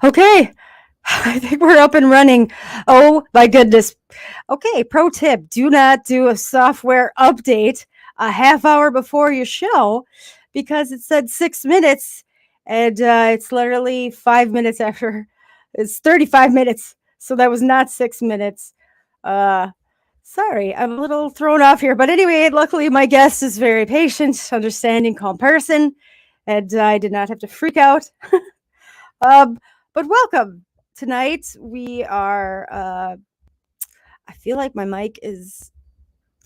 Okay, I think we're up and running. Oh my goodness. Okay, pro tip, do not do a software update a half hour before your show because it said 6 minutes and it's literally 5 minutes after. It's 35 minutes. So that was not 6 minutes. Uh, Sorry, I'm a little thrown off here. But anyway, luckily my guest is very patient, understanding, calm person, and I did not have to freak out. Um, but welcome. Tonight we are I feel like my mic is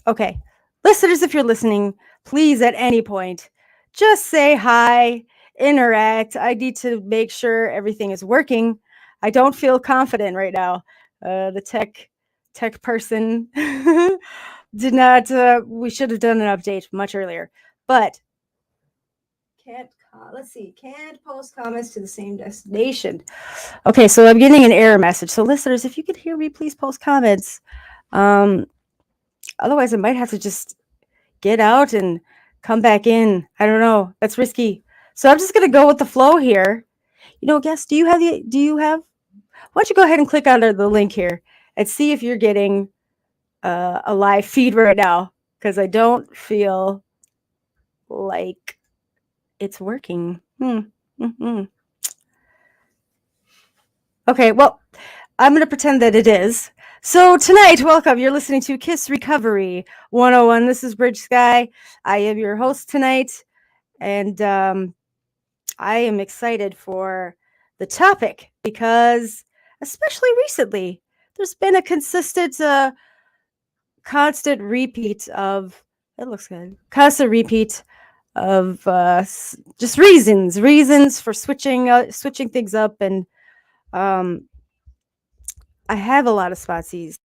okay. Listeners, if you're listening, please at any point just say hi, interact. I need to make sure everything is working. I don't feel confident right now. The tech person did not we should have done an update much earlier. But let's see, can't post comments to the same destination. Okay, so I'm getting an error message. So listeners, if you could hear me, please post comments. Um, Otherwise, I might have to just get out and come back in. I don't know. That's risky. So I'm just gonna go with the flow here. Guess, why don't you go ahead and click on the link here and see if you're getting a live feed right now? Because I don't feel like it's working. Mm-hmm. Okay, well, I'm going to pretend that it is. So tonight, welcome. You're listening to K.I.S.S Recovery 101. This is Bridge Sky. I am your host tonight, and I am excited for the topic because, especially recently, there's been a constant repeat of. It looks good. Constant repeat of just reasons for switching things up, and um, I have a lot of spotsies.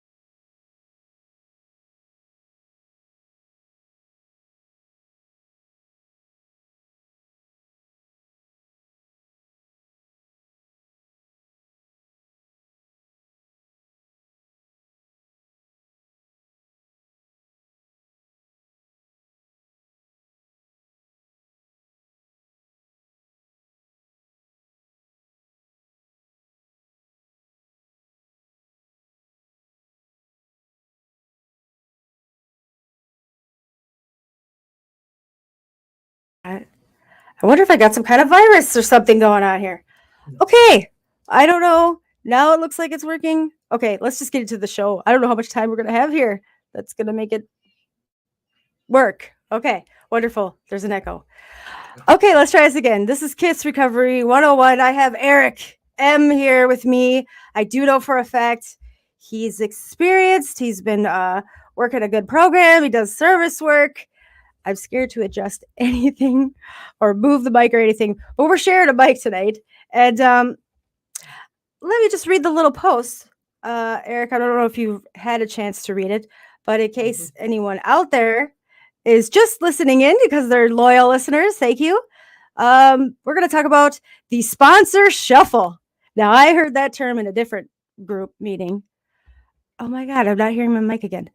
I wonder if I got some kind of virus or something going on here. Okay, I don't know. Now it looks like it's working. Okay, let's just get into the show. I don't know how much time we're going to have here. That's going to make it work. Okay, wonderful. There's an echo. Okay, let's try this again. This is K.I.S.S Recovery 101. I have Eric M here with me. I do know for a fact he's experienced. He's been working a good program. He does service work. I'm scared to adjust anything or move the mic or anything, but we're sharing a mic tonight. And let me just read the little post. Eric, I don't know if you've had a chance to read it, but in case anyone out there is just listening in because they're loyal listeners, thank you. We're going to talk about the sponsor shuffle. Now, I heard that term in a different group meeting. Oh my God, I'm not hearing my mic again.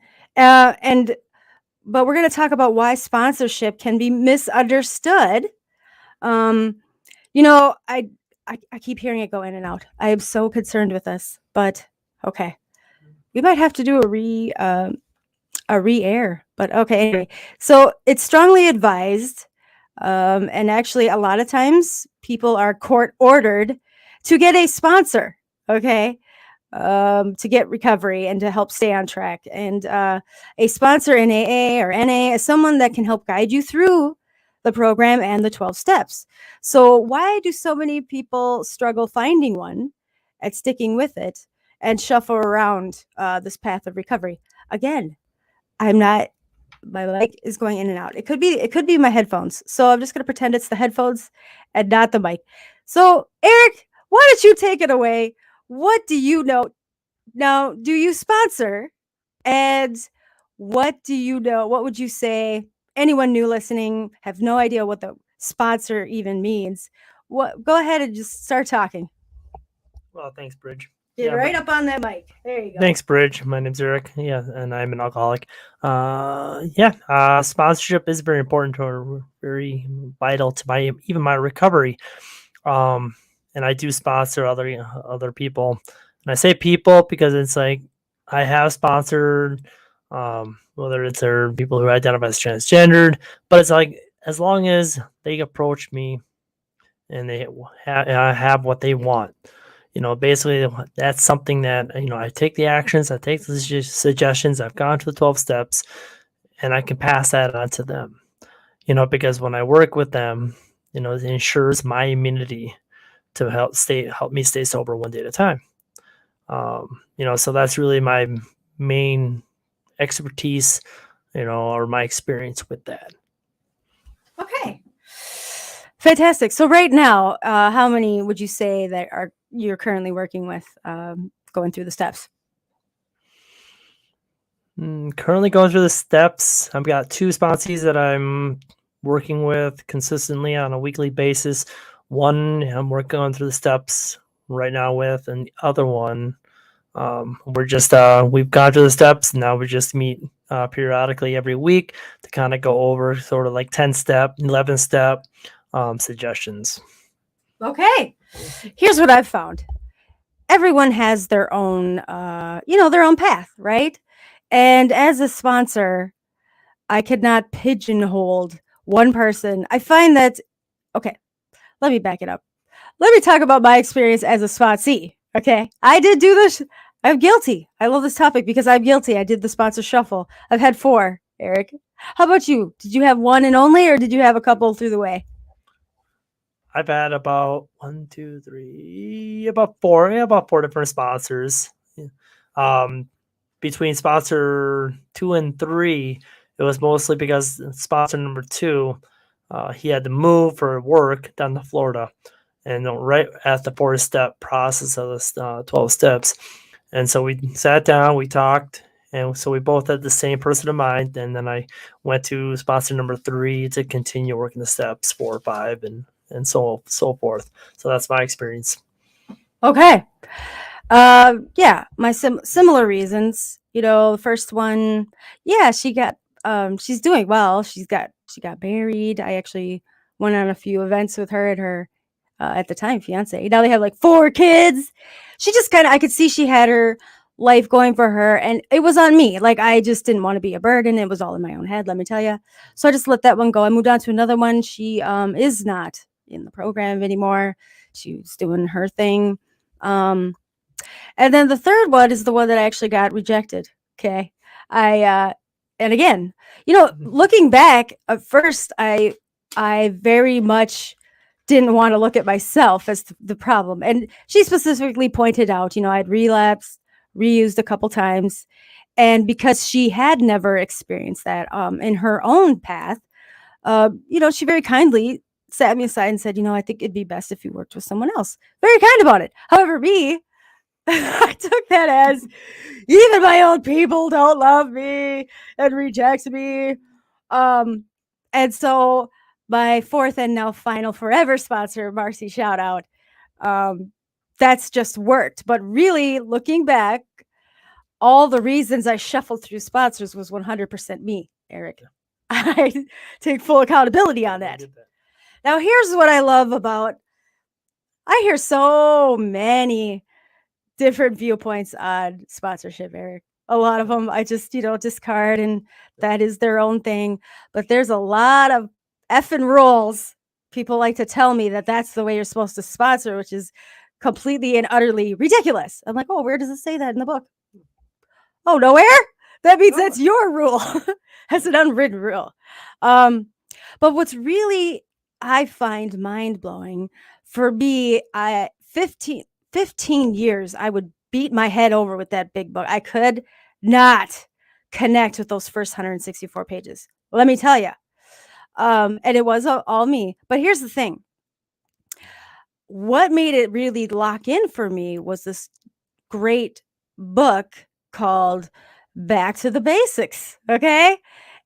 But we're going to talk about why sponsorship can be misunderstood. Um, I keep hearing it go in and out. I am so concerned with this, but okay, we might have to do a re-air. But okay, anyway, so it's strongly advised, and actually, a lot of times people are court ordered to get a sponsor. Okay, to get recovery and to help stay on track. And a sponsor in AA or NA is someone that can help guide you through the program and the 12 steps. So, why do so many people struggle finding one and sticking with it and shuffle around this path of recovery? Again, I'm not. My mic is going in and out. It could be my headphones. So I'm just gonna pretend it's the headphones and not the mic. So Eric, why don't you take it away? What do you know? Now, do you sponsor? And what do you know? What would you say? Anyone new listening have no idea what the sponsor even means. What? Go ahead and just start talking. Well, thanks, Bridge. Get right up on that mic. There you go. Thanks, Bridge. My name's Eric. Yeah, and I'm an alcoholic. Sponsorship is very important or very vital to my recovery. and I do sponsor other people. And I say people because it's like I have sponsored, whether it's their people who identify as transgendered, but it's like as long as they approach me and they have what they want. Basically, that's something that I take the actions, I take the suggestions. I've gone to the 12 steps, and I can pass that on to them. Because when I work with them, it ensures my immunity to help me stay sober one day at a time. So that's really my main expertise, or my experience with that. Okay. Fantastic. So right now, how many would you say that you're currently working with, going through the steps? Currently going through the steps. I've got 2 sponsees that I'm working with consistently on a weekly basis. One I'm working on through the steps right now with, and the other one, we've gone through the steps. Now we just meet periodically every week to kind of go over sort of like 10-step, 11-step suggestions. Okay. Here's what I've found. Everyone has their own, their own path, right? And as a sponsor, I could not pigeonhole one person. I find that, okay, let me back it up. Let me talk about my experience as a sponsee. Okay. I did do this. I'm guilty. I love this topic because I'm guilty. I did the sponsor shuffle. I've had 4, Eric. How about you? Did you have one and only, or did you have a couple through the way? I've had about about 4 different sponsors. Between sponsor 2 and 3, it was mostly because sponsor number 2, he had to move for work down to Florida, and right at the 4-step process of this 12 steps. And so we sat down, we talked, and so we both had the same person in mind. And then I went to sponsor number 3 to continue working the steps 4, 5, and so forth. So that's my experience. Okay. Yeah, my similar reasons. The first one, yeah, she's doing well. She got married. I actually went on a few events with her and her at the time fiance. Now they have like 4 kids. She just I could see she had her life going for her, and it was on me. Like, I just didn't want to be a burden. It was all in my own head, let me tell you. So I just let that one go. I moved on to another one. She is not in the program anymore. She's doing her thing. And then the third one is the one that I actually got rejected. Okay. And again, looking back, at first I very much didn't want to look at myself as the problem. And she specifically pointed out, I'd relapsed, reused a couple times. And because she had never experienced that in her own path, she very kindly sat me aside and said, I think it'd be best if you worked with someone else. Very kind about it. However, me, I took that as even my own people don't love me and reject me. And so my 4th and now final forever sponsor, Marcy, shout out. That's just worked. But really, looking back, all the reasons I shuffled through sponsors was 100% me, Eric. I take full accountability on that. Now, here's what I love about, I hear so many different viewpoints on sponsorship, Eric. A lot of them I just, discard, and that is their own thing. But there's a lot of effing rules. People like to tell me that that's the way you're supposed to sponsor, which is completely and utterly ridiculous. I'm like, oh, where does it say that in the book? Oh, nowhere? That means that's your rule. That's an unwritten rule. But what's really, I find mind-blowing, for me, 15 years, I would beat my head over with that big book. I could not connect with those first 164 pages. Let me tell you. And it was all me. But here's the thing. What made it really lock in for me was this great book called Back to the Basics. Okay.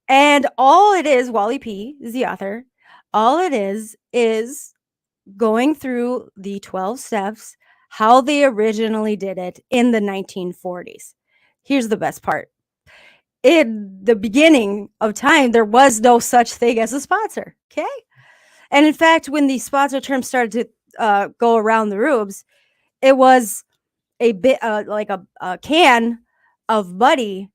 And all it is, Wally P is the author. All it is going through the 12 steps, how they originally did it in the 1940s. Here's the best part. In the beginning of time, there was no such thing as a sponsor. Okay. And in fact, when the sponsor term started go around the rooms, it was a bit like a can of money,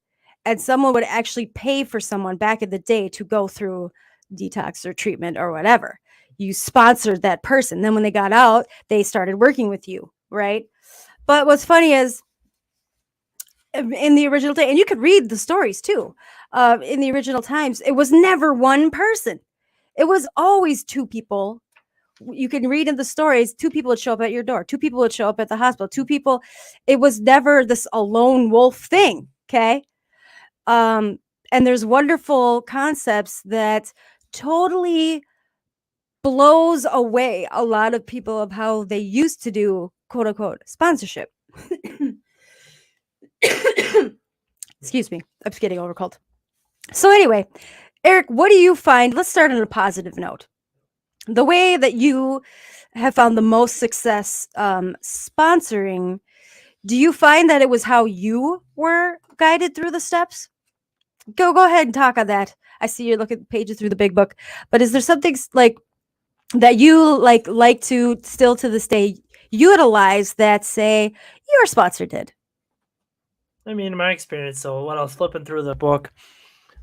and someone would actually pay for someone back in the day to go through detox or treatment or whatever. You sponsored that person. Then when they got out, they started working with you, right? But what's funny is in the original day, and you could read the stories too. In the original times, it was never one person. It was always two people. You can read in the stories, two people would show up at your door, two people would show up at the hospital, two people. It was never this a lone wolf thing. Okay. Um, and there's wonderful concepts that totally blows away a lot of people of how they used to do quote unquote sponsorship. Excuse me, I'm just getting over cold. So anyway, Eric, what do you find? Let's start on a positive note. The way that you have found the most success sponsoring, do you find that it was how you were guided through the steps? Go ahead and talk on that. I see you're looking at pages through the big book, but is there something like that you like to still to this day utilize that say your sponsor did? I mean, in my experience, so when I was flipping through the book,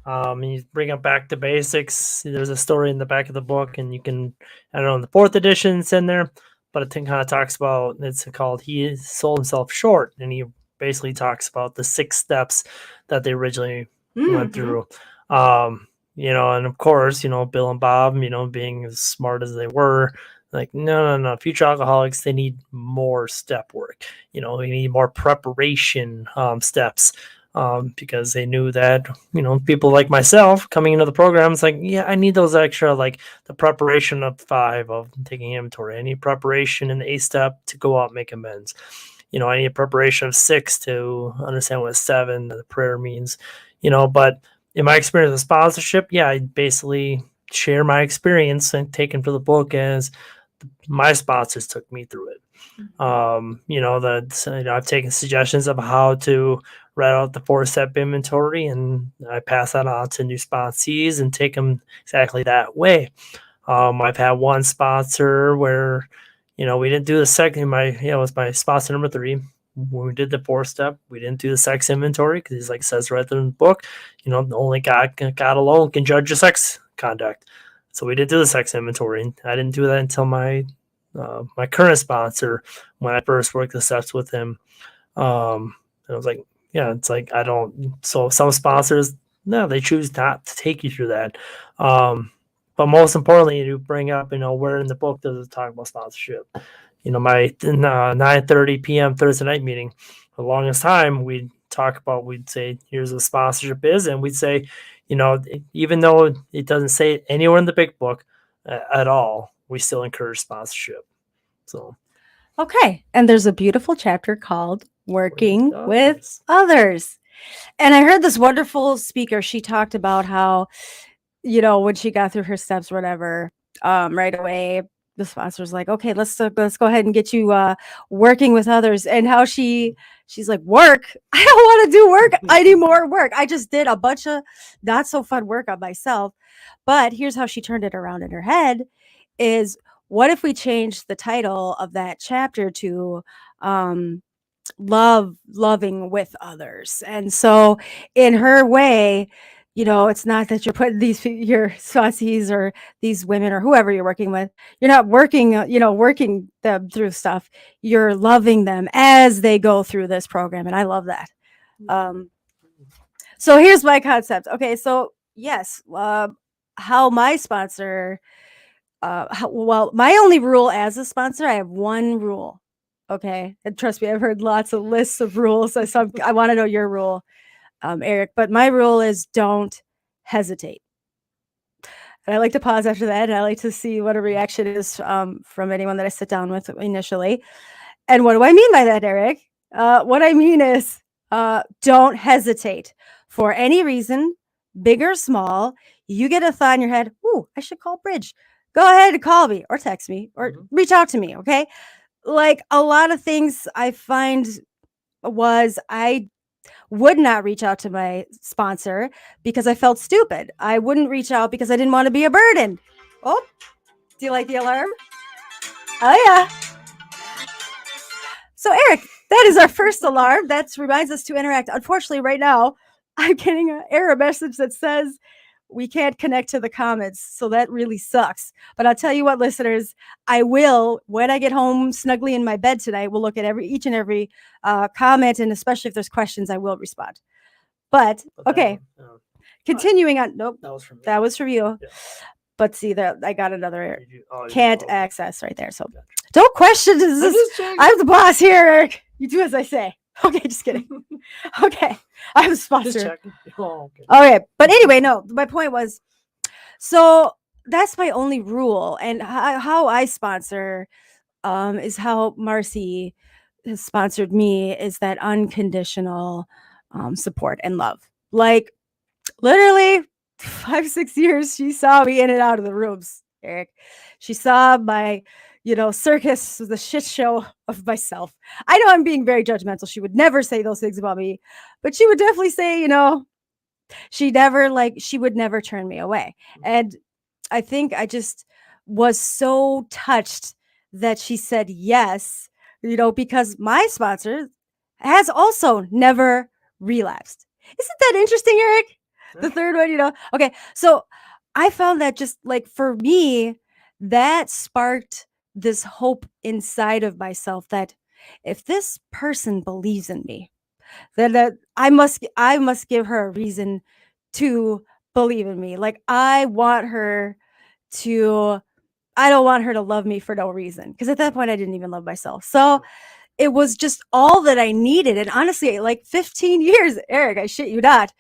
you bring up back to basics. There's a story in the back of the book, and you can, I don't know, in the fourth edition it's in there, but it kind of talks about, it's called He Sold Himself Short, and he basically talks about the 6 steps that they originally went through. And of course, Bill and Bob, being as smart as they were, like, no, future alcoholics, they need more step work. We need more preparation steps. Because they knew that, people like myself coming into the program, it's like, yeah, I need those extra, like the preparation of 5 of taking inventory. I need preparation in the 8th step to go out and make amends. I need a preparation of 6 to understand what 7, the prayer means, but in my experience with sponsorship, yeah, I basically share my experience and taken for the book as my sponsors took me through it. I've taken suggestions of how to write out the 4-step inventory, and I pass that on to new sponsees and take them exactly that way. I've had one sponsor where, we didn't do the second, it was my sponsor number 3. When we did the 4-step, we didn't do the sex inventory because he's like, says right there in the book, only God alone can judge your sex conduct. So we didn't do the sex inventory. I didn't do that until my current sponsor, when I first worked the steps with him. I was like, yeah, it's like, I don't, so some sponsors, no, they choose not to take you through that. But most importantly, you bring up, where in the book does it talk about sponsorship? My 9:30 p.m. Thursday night meeting, the longest time we'd say, here's what sponsorship is. And we'd say, even though it doesn't say it anywhere in the big book at all, we still encourage sponsorship. So, Okay. And there's a beautiful chapter called Working with with Others. And I heard this wonderful speaker. She talked about how, when she got through her steps, whatever, right away, the sponsor's like, okay, let's go ahead and get you working with others. And how she's like, work? I don't want to do work. I need more work. I just did a bunch of not so fun work on myself. But here's how she turned it around in her head is, what if we changed the title of that chapter to loving with others? And so in her way, it's not that you're putting your sponsees or these women or whoever you're working with, you're not working, working them through stuff. You're loving them as they go through this program. And I love that. So here's my concept. Okay. So yes, how my sponsor, my only rule as a sponsor, I have one rule. Okay. And trust me, I've heard lots of lists of rules. I want to know your rule, Eric, but my rule is don't hesitate. And I like to pause after that, and I like to see what a reaction is from anyone that I sit down with initially. And what do I mean by that, Eric? What I mean is don't hesitate for any reason, big or small. You get a thought in your head, ooh, I should call Bridge. Go ahead and call me or text me or reach out to me, okay? Like a lot of things I find was I would not reach out to my sponsor because I felt stupid. I wouldn't reach out because I didn't want to be a burden. Oh, do you like the alarm? Oh yeah. So Eric, that is our first alarm. That reminds us to interact. Unfortunately, right now, I'm getting an error message that says we can't connect to the comments. So that really sucks. But I'll tell you what, listeners, I will, when I get home snugly in my bed tonight, we'll look at each and every comment, and especially if there's questions, I will respond. But okay, continuing on. Nope, That was from me. that was from you. Yeah. But see, that I got another error. Oh, Can't okay. access right there. So don't question. I'm the boss here, Eric. You do as I say. Okay, just kidding. Okay, I'm a sponsor. Just checking. Oh, okay. Okay, but anyway, no. My point was, so that's my only rule, and how I sponsor is how Marcy has sponsored me, is that unconditional support and love. Like literally 5-6 years, she saw me in and out of the rooms, Eric. She saw my, circus, the shit show of myself. I know I'm being very judgmental. She would never say those things about me, but she would definitely say, she would never turn me away. And I think I just was so touched that she said yes, because my sponsor has also never relapsed. Isn't that interesting, Eric? The third one. Okay. So I found that just like for me, that sparked this hope inside of myself that if this person believes in me, then that I must give her a reason to believe in me. Like I don't want her to love me for no reason. Because at that point I didn't even love myself. So it was just all that I needed. And honestly, like 15 years, Eric, I shit you not,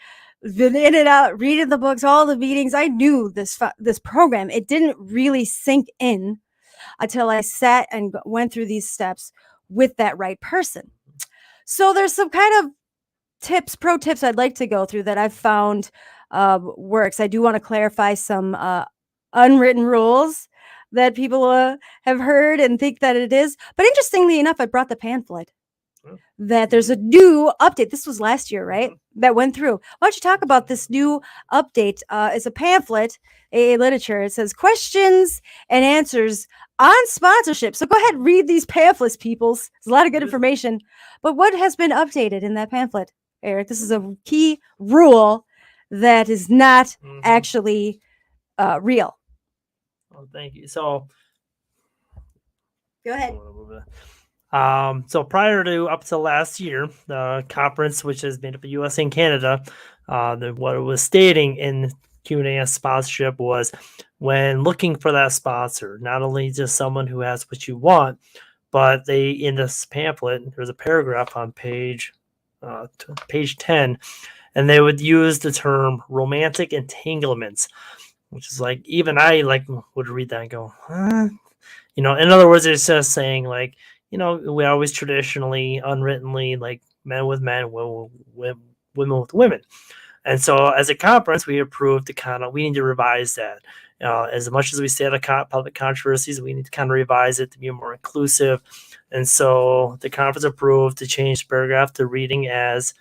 been in and out, reading the books, all the meetings. I knew this program. It didn't really sink in until I sat and went through these steps with that right person. So there's some kind of pro tips I'd like to go through that I've found works. I do want to clarify some unwritten rules that people have heard and think that it is. But interestingly enough, I brought the pamphlet that there's a new update. This was last year, right? That went through. Why don't you talk about this new update? It's a pamphlet, AA literature. It says questions and answers on sponsorship. So go ahead, read these pamphlets, peoples. There's a lot of good information. But what has been updated in that pamphlet, Eric? This is a key rule that is not actually real. Oh, thank you. So go ahead. So prior to up to last year, the conference, which is made up of U.S. and Canada, what it was stating in K.I.S. sponsorship was when looking for that sponsor, not only just someone who has what you want, but in this pamphlet, there's a paragraph on page 10, and they would use the term romantic entanglements, which is like, even I would read that and go, huh? In other words, it's just saying like, we always traditionally, unwrittenly, like men with men, women with women. And so as a conference, we approved we need to revise that. As much as we stay out of public controversies, we need to kind of revise it to be more inclusive. And so the conference approved to change the paragraph to reading as,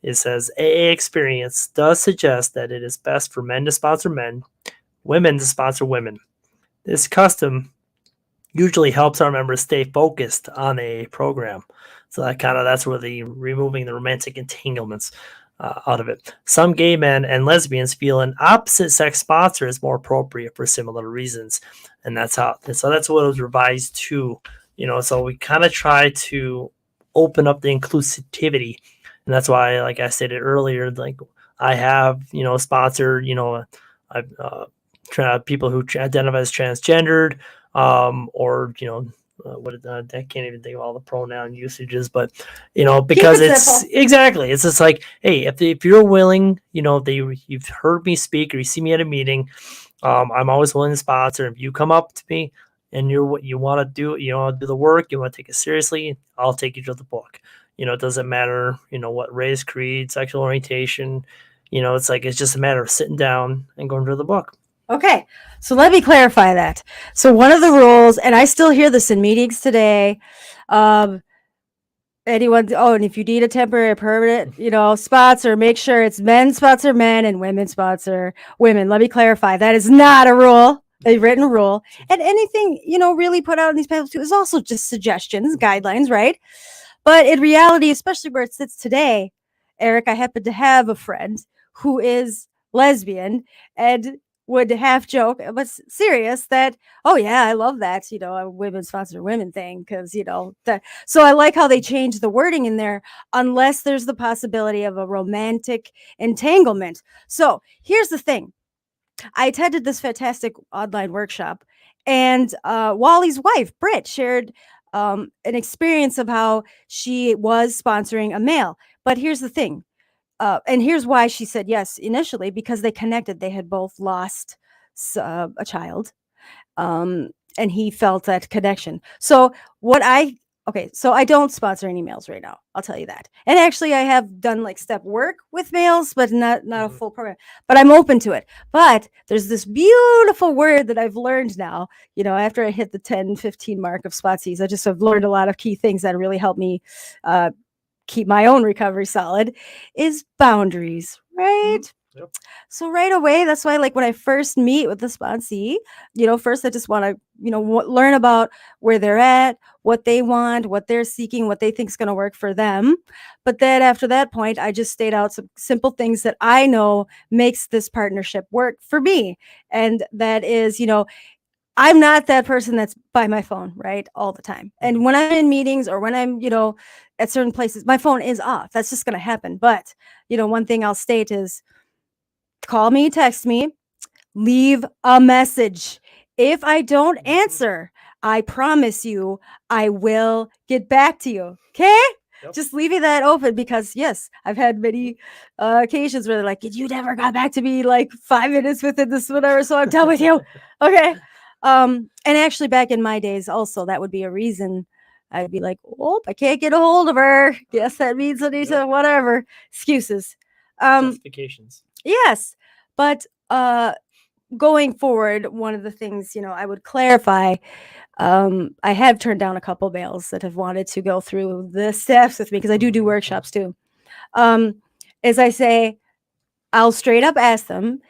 it says, AA experience does suggest that it is best for men to sponsor men, women to sponsor women. This custom usually helps our members stay focused on a program. So that's where the removing the romantic entanglements out of it. Some gay men and lesbians feel an opposite sex sponsor is more appropriate for similar reasons. And that's what it was revised to, so we kind of try to open up the inclusivity. And that's why, like I stated earlier, like I have, sponsored, people who identify as transgendered, or I can't even think of all the pronoun usages, but because it's exactly, it's just like, hey, if you're willing, you've heard me speak or you see me at a meeting, I'm always willing to sponsor. If you come up to me and you want to do, do the work, you want to take it seriously, I'll take you to the book. It doesn't matter, what race, creed, sexual orientation, it's just a matter of sitting down and going through the book. Okay, so let me clarify that. So one of the rules, and I still hear this in meetings today, and if you need a temporary or permanent, sponsor, make sure it's men sponsor men and women sponsor women. Let me clarify, that is not a rule. a written rule, and anything, really put out in these pamphlets too is also just suggestions, guidelines, right? But in reality, especially where it sits today, Eric, I happen to have a friend who is lesbian and would half joke, but serious, that, oh yeah, I love that, a women sponsor women thing, because, that. So I like how they changed the wording in there, unless there's the possibility of a romantic entanglement. So here's the thing. I attended this fantastic online workshop, and Wally's wife, Britt, shared an experience of how she was sponsoring a male. But here's the thing, and here's why she said yes initially, because they connected. They had both lost a child, and he felt that connection. So what I okay, so I don't sponsor any males right now. I'll tell you that. And actually, I have done like step work with males, but not a full program. But I'm open to it. But there's this beautiful word that I've learned now. After I hit the 10, 15 mark of sponsees, I just have learned a lot of key things that really help me uh, keep my own recovery solid. Is boundaries, right? Yep. So right away, that's why, like, when I first meet with the sponsee, first I just want to, learn about where they're at, what they want, what they're seeking, what they think is going to work for them. But then after that point, I just state out some simple things that I know makes this partnership work for me. And that is, I'm not that person that's by my phone, right, all the time. And when I'm in meetings or when I'm, at certain places, my phone is off. That's just going to happen. But, one thing I'll state is, call me, text me, leave a message. If I don't answer, I promise you, I will get back to you. Okay? Yep. Just leaving that open, because yes, I've had many occasions where they're like, "You never got back to me like 5 minutes within this whatever, so I'm done with you." Okay. And actually, back in my days, also that would be a reason. I'd be like, "Oh, I can't get a hold of her. Guess that means I need to whatever." Excuses. Justifications. Yes, but going forward, one of the things, I would clarify, I have turned down a couple males that have wanted to go through the steps with me, because I do workshops too. As I say, I'll straight up ask them,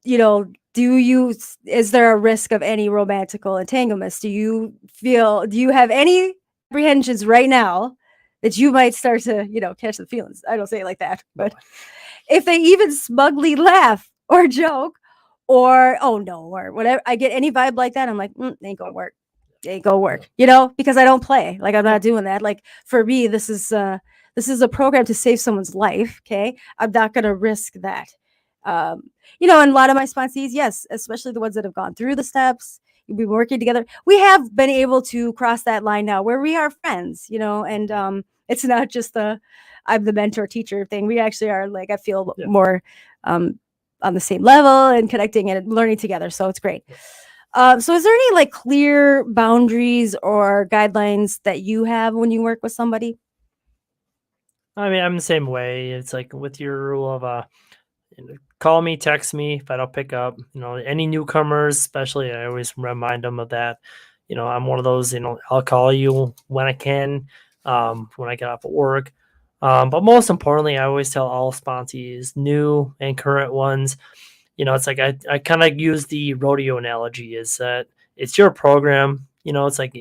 is there a risk of any romantical entanglements? Do you have any apprehensions right now that you might start to, catch the feelings? I don't say it like that, but if they even smugly laugh or joke, or oh no, or whatever, I get any vibe like that, I'm like, ain't gonna work. Ain't gonna work. Because I don't play. Like, I'm not doing that. Like, for me, this is a program to save someone's life. Okay. I'm not gonna risk that. Um, and a lot of my sponsees, yes, especially the ones that have gone through the steps, we've been working together. We have been able to cross that line now where we are friends, and it's not just I'm the mentor teacher thing. We actually are, like, I feel more on the same level and connecting and learning together. So it's great. So is there any like clear boundaries or guidelines that you have when you work with somebody? I mean, I'm the same way. It's like with your rule of call me, text me if I don't pick up. Any newcomers, especially, I always remind them of that. I'm one of those. I'll call you when I can, when I get off of work. But most importantly, I always tell all sponsees, new and current ones, it's like I kind of use the rodeo analogy, is that it's your program. It's like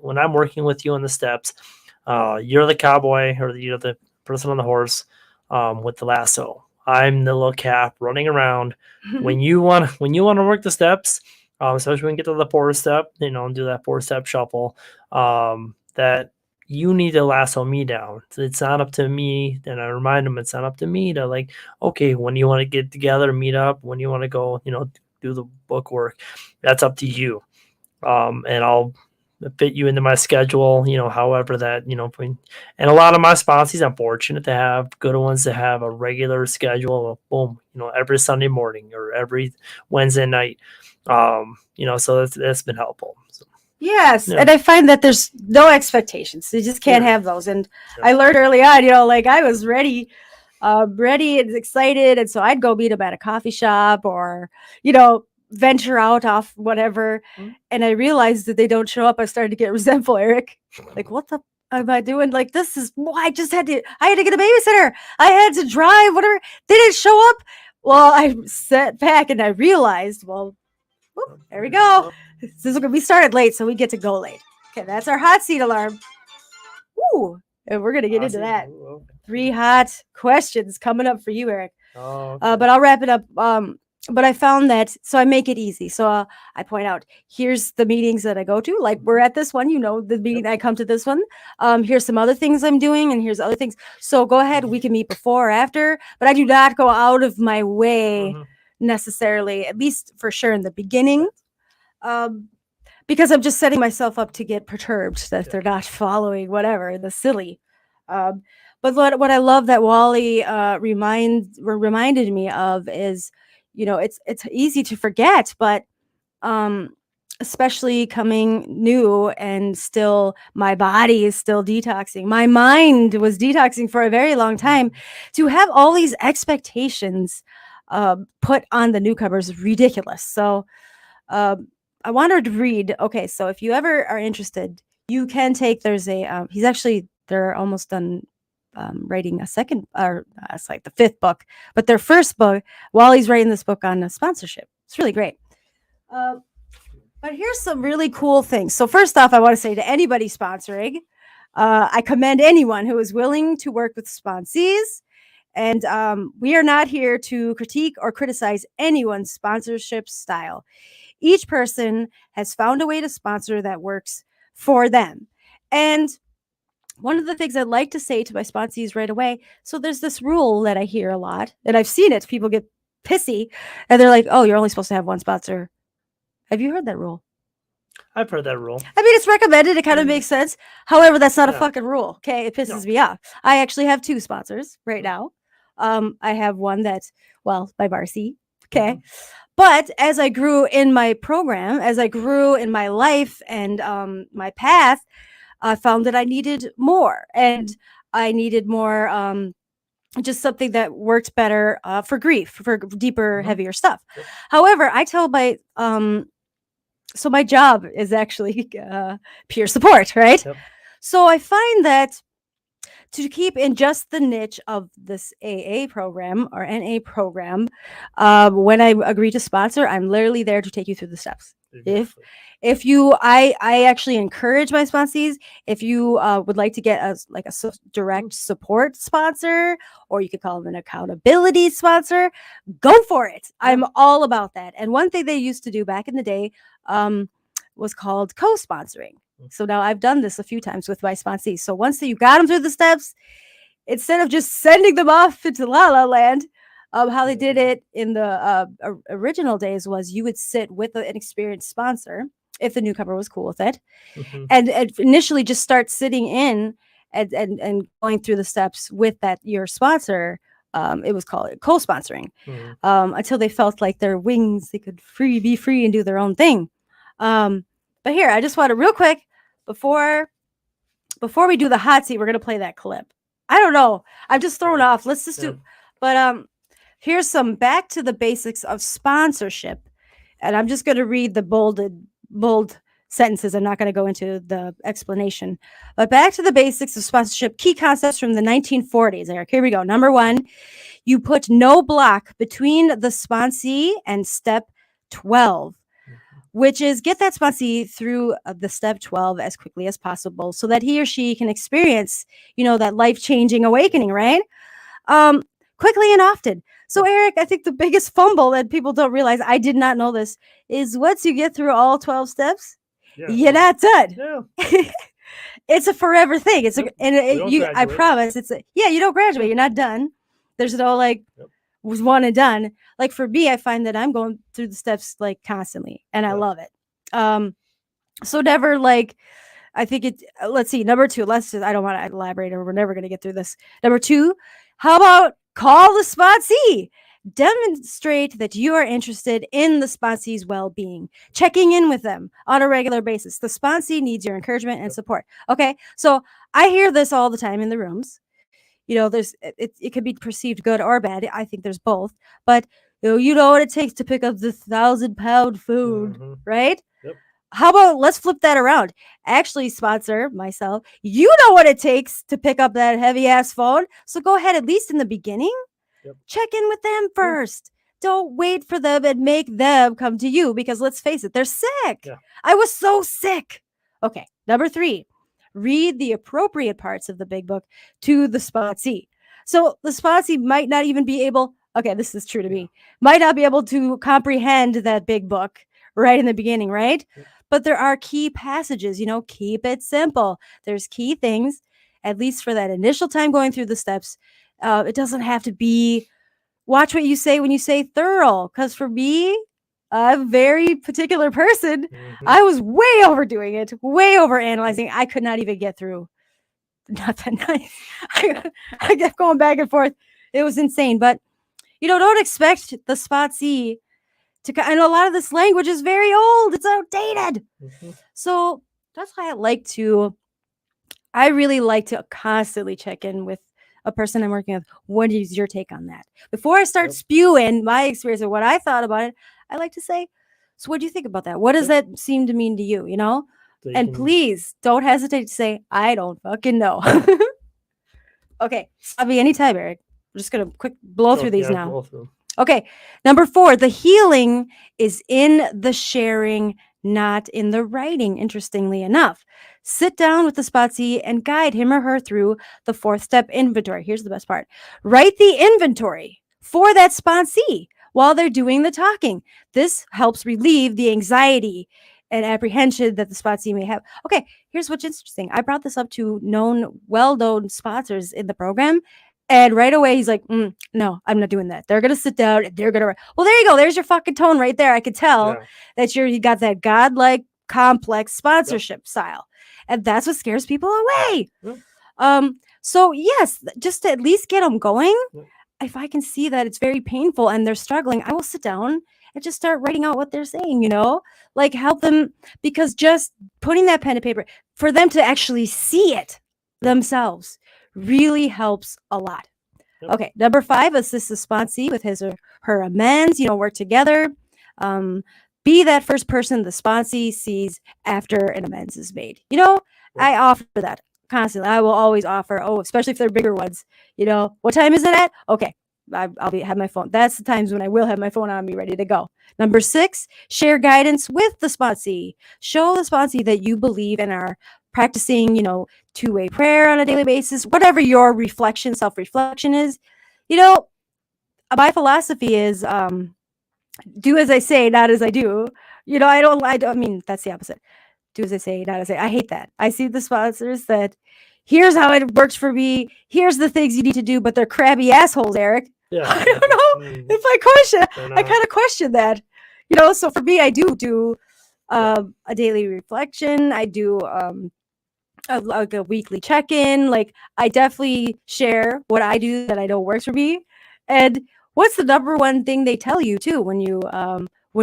when I'm working with you on the steps, you're the cowboy, or you're the person on the horse with the lasso. I'm the little calf running around. When you want to work the steps, especially when you get to the 4 step, and do that 4 step shuffle, that you need to lasso me down. It's not up to me. And I remind them, it's not up to me to, like, okay, when you want to get together, meet up, when you want to go, do the book work, that's up to you. And I'll fit you into my schedule, however that, and a lot of my sponsors, I'm fortunate to have good ones that have a regular schedule of boom, every Sunday morning or every Wednesday night. So that's been helpful. So, Yes. And I find that there's no expectations. You just can't have those. And I learned early on, like, I was ready and excited. And so I'd go meet them at a coffee shop or, venture out off whatever. And I realized that they don't show up. I started to get resentful, Eric. Like, what the am I doing? Like, this is, I had to get a babysitter. I had to drive, whatever. They didn't show up. Well, I sat back and I realized, well, Whoop, there we go. This is we started late, so we get to go late. Okay, that's our hot seat alarm. Woo! And we're gonna get into that. 3 hot questions coming up for you, Eric. Oh, But I'll wrap it up. But I found that, so I make it easy. So I point out, here's the meetings that I go to. Like we're at this one, the meeting I come to this one. Here's some other things I'm doing, and here's other things. So go ahead, we can meet before or after. But I do not go out of my way necessarily, at least for sure in the beginning, because I'm just setting myself up to get perturbed that they're not following whatever the silly. But what I love that Wally reminded me of is, it's easy to forget, but especially coming new and still my body is still detoxing. My mind was detoxing for a very long time. To have all these expectations put on the newcomers is ridiculous. So I wanted to read. Okay, so if you ever are interested, you can take. There's a. They're almost done writing a second, or it's like the 5th book, but their first book. Wally's writing this book on sponsorship. It's really great. But here's some really cool things. So first off, I want to say to anybody sponsoring, I commend anyone who is willing to work with sponsees. And we are not here to critique or criticize anyone's sponsorship style. Each person has found a way to sponsor that works for them. And one of the things I'd like to say to my sponsees right away, so there's this rule that I hear a lot, and I've seen it. People get pissy, and they're like, oh, you're only supposed to have one sponsor. Have you heard that rule? I've heard that rule. I mean, it's recommended. It kind of makes sense. However, that's not a fucking rule. Okay, it pisses me off. I actually have 2 sponsors right now. I have one that's, by Marcy. Okay. But as I grew in my program, as I grew in my life and my path, I found that I needed more. And I needed more, just something that worked better for grief, for deeper, heavier stuff. However, I tell my so my job is actually peer support, right? So I find that to keep in just the niche of this AA program or NA program, when I agree to sponsor, I'm literally there to take you through the steps. Exactly. If you, I actually encourage my sponsees, if you would like to get a direct support sponsor, or you could call them an accountability sponsor, go for it. I'm all about that. And one thing they used to do back in the day was called co-sponsoring. So now I've done this a few times with my sponsees. So once you got them through the steps, instead of just sending them off into la la land, how they did it in the original days was you would sit with an experienced sponsor if the newcomer was cool with it, and initially just start sitting in and going through the steps with your sponsor. It was called co-sponsoring until they felt like their wings, they could be free and do their own thing. But here, I just want to real quick before we do the hot seat, we're gonna play that clip. I don't know. I'm just thrown off. Let's just do. But here's some back to the basics of sponsorship, and I'm just gonna read the bold sentences. I'm not gonna go into the explanation. But back to the basics of sponsorship. Key concepts from the 1940s. Eric, here we go. Number 1, you put no block between the sponsee and step 12. Which is get that sponsee through the step 12 as quickly as possible so that he or she can experience, that life-changing awakening, right? Quickly and often. So, Eric, I think the biggest fumble that people don't realize, I did not know this, is once you get through all 12 steps, you're not done. Yeah. It's a forever thing. I promise. You don't graduate. You're not done. There's no was one and done. Like for me, I find that I'm going through the steps constantly, and I love it. So never I think it. Let's see. Number 2. I don't want to elaborate, or we're never going to get through this. Number 2. How about call the sponsee? Demonstrate that you are interested in the sponsee's well-being, checking in with them on a regular basis. The sponsee needs your encouragement and support. Okay, so I hear this all the time in the rooms. It could be perceived good or bad. I think there's both. But you know what it takes to pick up the 1,000-pound food, right? Yep. How about let's flip that around? Actually, sponsor myself. You know what it takes to pick up that heavy ass phone. So go ahead, at least in the beginning, check in with them first. don't wait for them and make them come to you because let's face it, they're sick. Yeah. I was so sick. Okay, number 3, read the appropriate parts of the big book to the sponsee. So the sponsee might not even be able, okay, this is true to me, might not be able to comprehend that big book right in the beginning, right? Yep. But there are key passages, keep it simple. There's key things, at least for that initial time going through the steps. It doesn't have to be, watch what you say when you say thorough. Because for me, a very particular person, I was way overdoing it, way over analyzing. I could not even get through. Not that nice. I kept going back and forth. It was insane. But, don't expect the sponsee to, and a lot of this language is very old. It's outdated. So that's why I really like to constantly check in with a person I'm working with. What is your take on that? Before I start spewing my experience of what I thought about it, I like to say, so what do you think about that? What does that seem to mean to you, So you And can- please don't hesitate to say, I don't fucking know. Okay, stop me anytime, Eric. I'm just going to quick blow through these now. blow through. Okay, number 4, the healing is in the sharing, not in the writing, interestingly enough. Sit down with the sponsee and guide him or her through the 4th step inventory. Here's the best part. Write the inventory for that sponsee while they're doing the talking. This helps relieve the anxiety and apprehension that the sponsee may have. Okay, here's what's interesting. I brought this up to well-known sponsors in the program, and right away, he's like, no, I'm not doing that. They're going to sit down and they're going to, well, there you go. There's your fucking tone right there. I could tell that you got that godlike, complex sponsorship style. And that's what scares people away. So yes, just to at least get them going. If I can see that it's very painful and they're struggling, I will sit down and just start writing out what they're saying, like help them, because just putting that pen to paper for them to actually see it themselves really helps a lot. Okay, number 5, assist the sponsee with his or her amends, work together. Be that first person the sponsee sees after an amends is made. I offer that constantly. I will always offer, especially if they're bigger ones, what time is it at? Okay, I'll have my phone. That's the times when I will have my phone on me ready to go. Number 6, share guidance with the sponsee. Show the sponsee that you believe and are practicing, two-way prayer on a daily basis, whatever your self-reflection is. My philosophy is do as I say, not as I do. I mean, that's the opposite. Do as I say, not as I hate that. I see the sponsors that here's how it works for me. Here's the things you need to do, but they're crabby assholes, Eric. I don't know if I kind of question that. So for me, I do a daily reflection. I do a weekly check-in. Like I definitely share what I do that I know works for me. And what's the number one thing they tell you too when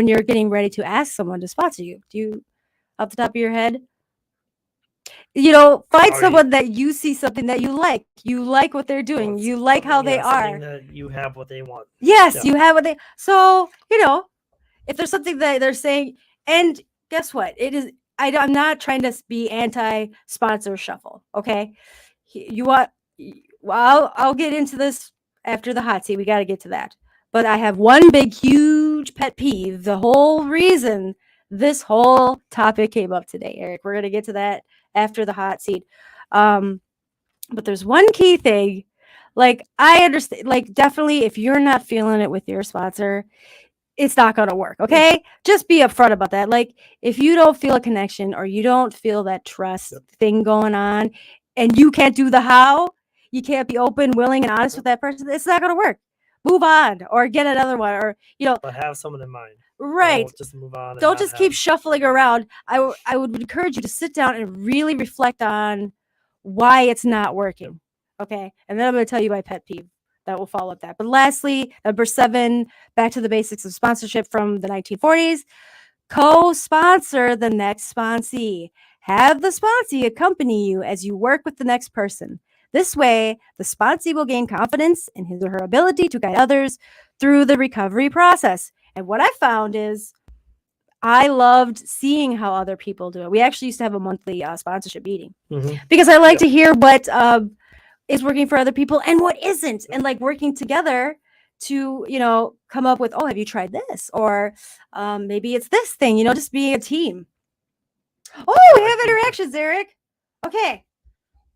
you're getting ready to ask someone to sponsor you? Do you, off the top of your head? Find someone that you see something that you like. You like what they're doing. You like how they are. That you have what they want. Yes, you have what they. So if there's something that they're saying, and guess what? It is. I'm not trying to be anti-sponsor shuffle. Okay, you want? Well, I'll get into this after the hot seat. We got to get to that. But I have one big, huge pet peeve. The whole reason this whole topic came up today, Eric. We're gonna get to that after the hot seat. But there's one key thing. Like I understand. Like definitely, if you're not feeling it with your sponsor, it's not going to work. Okay. Just be upfront about that. Like if you don't feel a connection or you don't feel that trust thing going on and you can't do the how, you can't be open, willing, and honest with that person, it's not going to work. Move on or get another one or, But have someone in mind. Right. Don't just move on. Don't just keep shuffling around. I would encourage you to sit down and really reflect on why it's not working. Okay. And then I'm going to tell you my pet peeve that will follow up that. But lastly, number 7, back to the basics of sponsorship from the 1940s. Co-sponsor the next sponsee. Have the sponsee accompany you as you work with the next person. This way, the sponsee will gain confidence in his or her ability to guide others through the recovery process. And what I found is I loved seeing how other people do it. We actually used to have a monthly sponsorship meeting because I like to hear what is working for other people and what isn't, and like working together to, come up with, oh, have you tried this? Or maybe it's this thing, just being a team. Oh, we have interactions, Eric. Okay.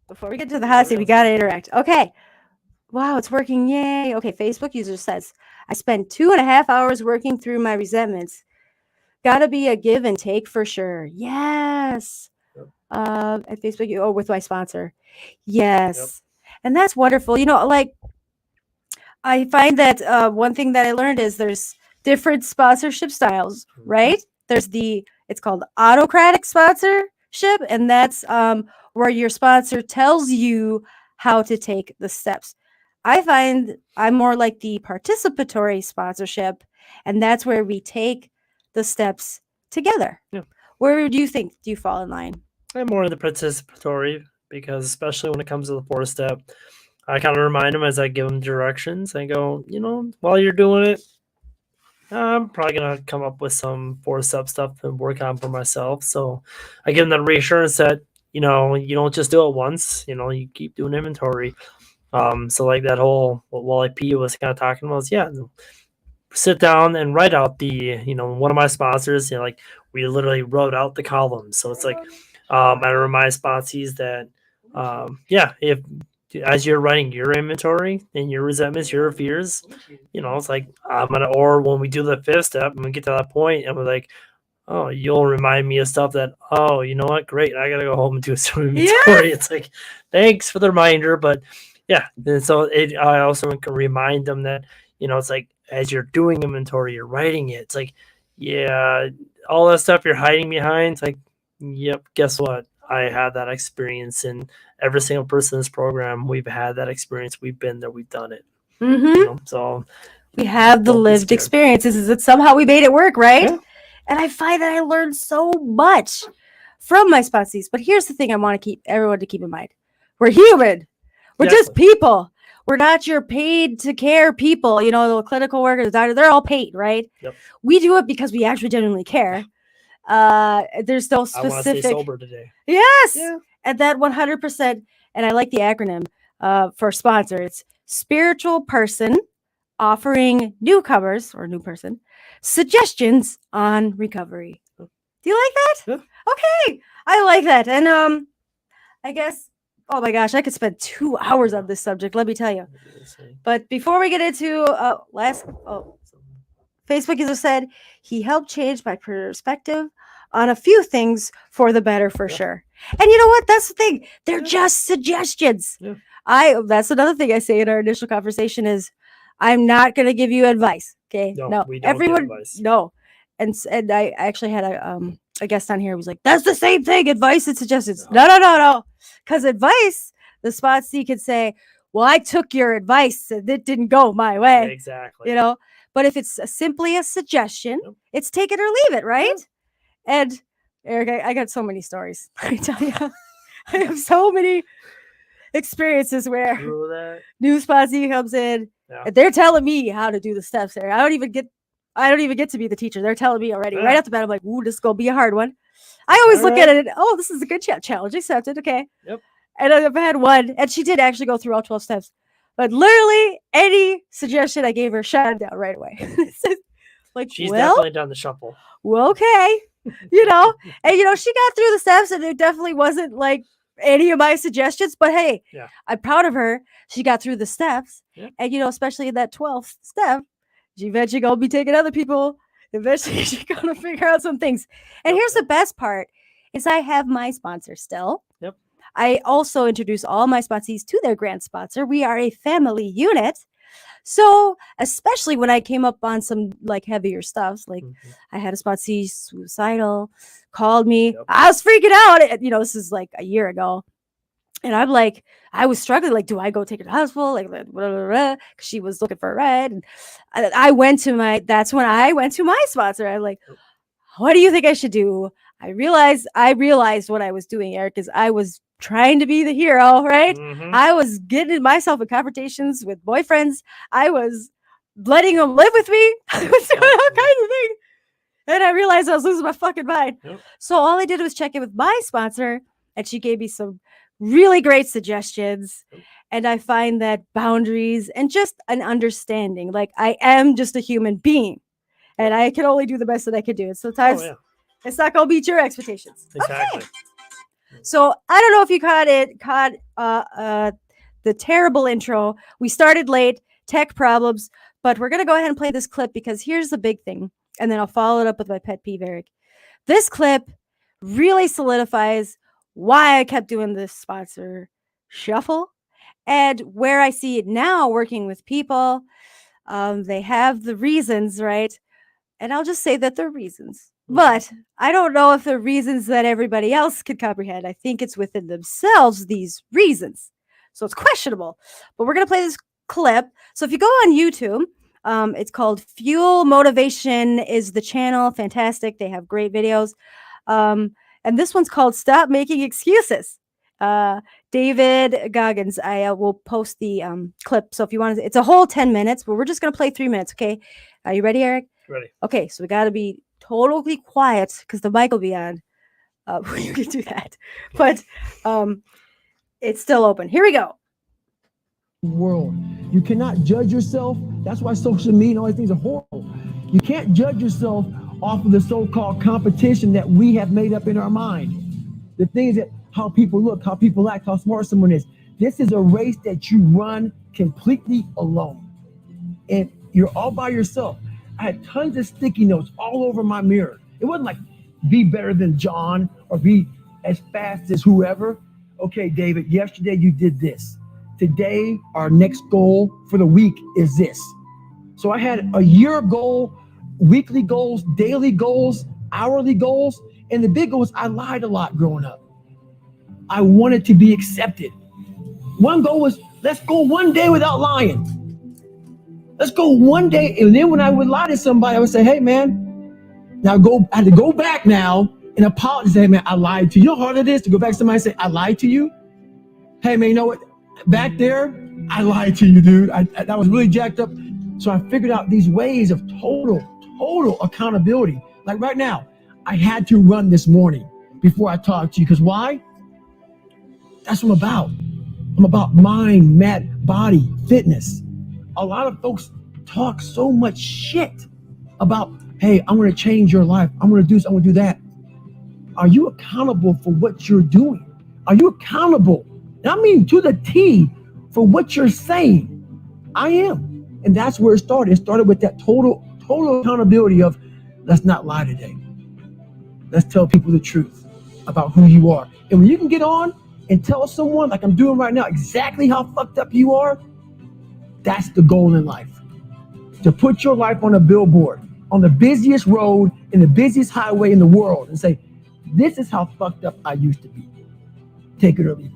Before we get to the hot seat, we got to interact. Okay. Wow, it's working. Yay. Okay. Facebook user says, I spent 2.5 hours working through my resentments. Gotta be a give and take for sure. Yes. At Facebook, with my sponsor. Yes. And that's wonderful. Like, I find that one thing that I learned is there's different sponsorship styles, right? There's it's called autocratic sponsorship, and that's where your sponsor tells you how to take the steps. I find I'm more like the participatory sponsorship, and that's where we take the steps together. Yeah. Where do you think you fall in line? I'm more in the participatory because, especially when it comes to the 4-step, I kind of remind them as I give them directions. I go, while you're doing it, I'm probably going to come up with some 4-step stuff to work on for myself. So I give them that reassurance that, you don't just do it once, you keep doing inventory. So like that whole, what Wally P was kind of talking about is, sit down and write out one of my sponsors, like we literally wrote out the columns. So it's like, I remind sponsees that, if as you're writing your inventory and your resentments, your fears, it's like or when we do the 5th step and we get to that point and we're like, oh, you'll remind me of stuff that, oh, you know what, great, I gotta go home and do some inventory. It's like, thanks for the reminder, but yeah. And so I also can remind them that, it's like as you're doing inventory, you're writing it. It's like, yeah, all that stuff you're hiding behind. It's like, yep, guess what? I had that experience, and every single person in this program, we've had that experience. We've been there, we've done it. So we have the lived experiences. It's somehow we made it work, right? Yeah. And I find that I learned so much from my sponsees. But here's the thing I want to keep everyone to keep in mind. We're human. We're just people. We're not your paid to care people. The clinical workers, the doctor, they're all paid, right? Yep. We do it because we actually genuinely care. There's no specific. I want to stay sober today. Yes. Yeah. And that 100%. And I like the acronym for sponsor. It's spiritual person offering newcomers or new person suggestions on recovery. Do you like that? Yeah. Okay. I like that. And I guess, oh my gosh, I could spend 2 hours on this subject, let me tell you. But before we get into Facebook user said he helped change my perspective on a few things for the better, for sure. And you know what? That's the thing. They're just suggestions. Yeah. That's another thing I say in our initial conversation is I'm not going to give you advice. Okay. No, we don't give advice. No. And I actually had a guest on here who was like, that's the same thing. Advice and suggestions. No. Because advice, the sponsee could say, well, I took your advice and it didn't go my way. Exactly. But if it's simply a suggestion, it's take it or leave it, right? Yeah. And Eric, I got so many stories. I tell you, I have so many experiences where new sponsee comes in and they're telling me how to do the steps there. I don't even get to be the teacher. They're telling me already right off the bat. I'm like, ooh, this is gonna be a hard one. I always look at it. Oh, this is a good challenge accepted. Okay. Yep. And I've had one, and she did actually go through all 12 steps. But literally, any suggestion I gave her, shut down right away. Like, she's definitely done the shuffle. Well, okay, and she got through the steps, and it definitely wasn't like any of my suggestions. But hey, I'm proud of her. She got through the steps, and especially in that 12th step, she eventually gonna be taking other people. Eventually, she's gonna figure out some things. And here's the best part: is I have my sponsor still. Yep. I also introduce all my sponsees to their grant sponsor. We are a family unit. So especially when I came up on some like heavier stuff, like I had a sponsee suicidal, called me. Yep. I was freaking out. This is like a year ago. And I'm like, I was struggling. Like, do I go take her to the hospital? Like, blah, blah, blah, 'cause she was looking for a ride. And that's when I went to my sponsor. I'm like, what do you think I should do? I realized what I was doing, Eric, is I was trying to be the hero, right? Mm-hmm. I was getting myself in confrontations with boyfriends. I was letting them live with me. I was doing all kinds of things. And I realized I was losing my fucking mind. Yep. So all I did was check in with my sponsor, and she gave me some really great suggestions. And I find that boundaries and just an understanding, like I am just a human being and I can only do the best that I can do. And sometimes it's not going to meet your expectations. Exactly. Okay. So I don't know if you caught the terrible intro. We started late, tech problems, but we're going to go ahead and play this clip because here's the big thing. And then I'll follow it up with my pet peeve, Eric. This clip really solidifies why I kept doing this sponsor shuffle and where I see it now working with people. They have the reasons, right? And I'll just say that they're reasons. But I don't know if they're reasons that everybody else could comprehend. I think it's within themselves, these reasons. So it's questionable. But we're going to play this clip. So if you go on YouTube, it's called Fuel Motivation is the channel. Fantastic. They have great videos. And this one's called Stop Making Excuses. David Goggins. I will post the clip. So if you want to, it's a whole 10 minutes, but we're just going to play 3 minutes. Okay. Are you ready, Eric? Ready. Okay. So we got to be totally quiet because the mic will be on. You can do that. But it's still open. Here we go. World. You cannot judge yourself. That's why social media and all these things are horrible. You can't judge yourself off of the so-called competition that we have made up in our mind. The things that how people look, how people act, how smart someone is. This is a race that you run completely alone. And you're all by yourself. I had tons of sticky notes all over my mirror. It wasn't like be better than John or be as fast as whoever. Okay, David, yesterday you did this. Today, our next goal for the week is this. So I had a year goal, weekly goals, daily goals, hourly goals. And the big goal was I lied a lot growing up. I wanted to be accepted. One goal was, let's go one day without lying. Let's go one day. And then when I would lie to somebody, I would say, hey, man, now I had to go back now and apologize. Hey, man, I lied to you. You know how hard it is to go back to somebody and say, I lied to you? Hey, man, you know what? Back there, I lied to you, dude. That was really jacked up. So I figured out these ways of total accountability. Like right now, I had to run this morning before I talked to you. Because why? That's what I'm about. I'm about mind, body, fitness. A lot of folks talk so much shit about, hey, I'm going to change your life. I'm going to do this. I'm going to do that. Are you accountable for what you're doing? Are you accountable? And I mean to the T for what you're saying. I am. And that's where it started. It started with that total accountability of let's not lie today. Let's tell people the truth about who you are. And when you can get on and tell someone, like I'm doing right now, exactly how fucked up you are, that's the goal in life. To put your life on a billboard, on the busiest road, in the busiest highway in the world, and say, this is how fucked up I used to be. Take it or leave it.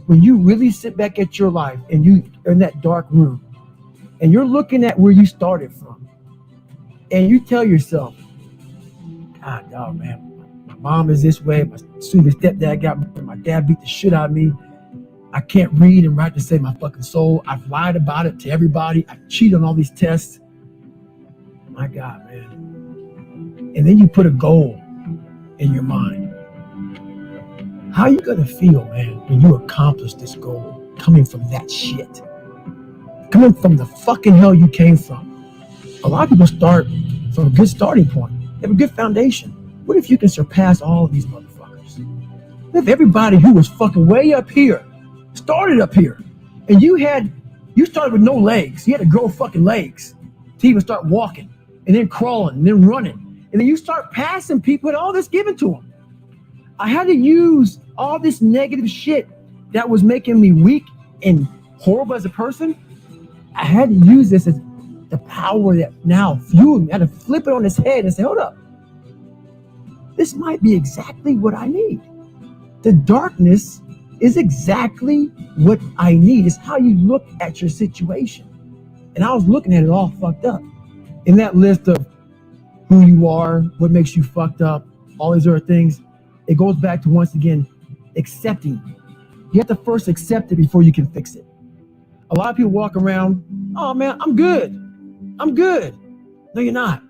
When you really sit back at your life and you are in that dark room and you're looking at where you started from and you tell yourself, God, dog, man, my mom is this way. My stupid stepdad got me. My dad beat the shit out of me. I can't read and write to save my fucking soul. I've lied about it to everybody. I cheated on all these tests. My God, man. And then you put a goal in your mind. How are you going to feel, man, when you accomplish this goal coming from that shit? Coming from the fucking hell you came from. A lot of people start from a good starting point. They have a good foundation. What if you can surpass all of these motherfuckers? What if everybody who was fucking way up here started up here and you started with no legs. You had to grow fucking legs to even start walking and then crawling and then running. And then you start passing people and all this given to them. I had to use all this negative shit that was making me weak and horrible as a person. I had to use this as the power that now fueled me. I had to flip it on its head and say, hold up. This might be exactly what I need. The darkness is exactly what I need. It's how you look at your situation. And I was looking at it all fucked up. In that list of who you are, what makes you fucked up, all these other things, it goes back to, once again, accepting. You have to first accept it before you can fix it. A lot of people walk around, oh man, I'm good. I'm good. No, you're not.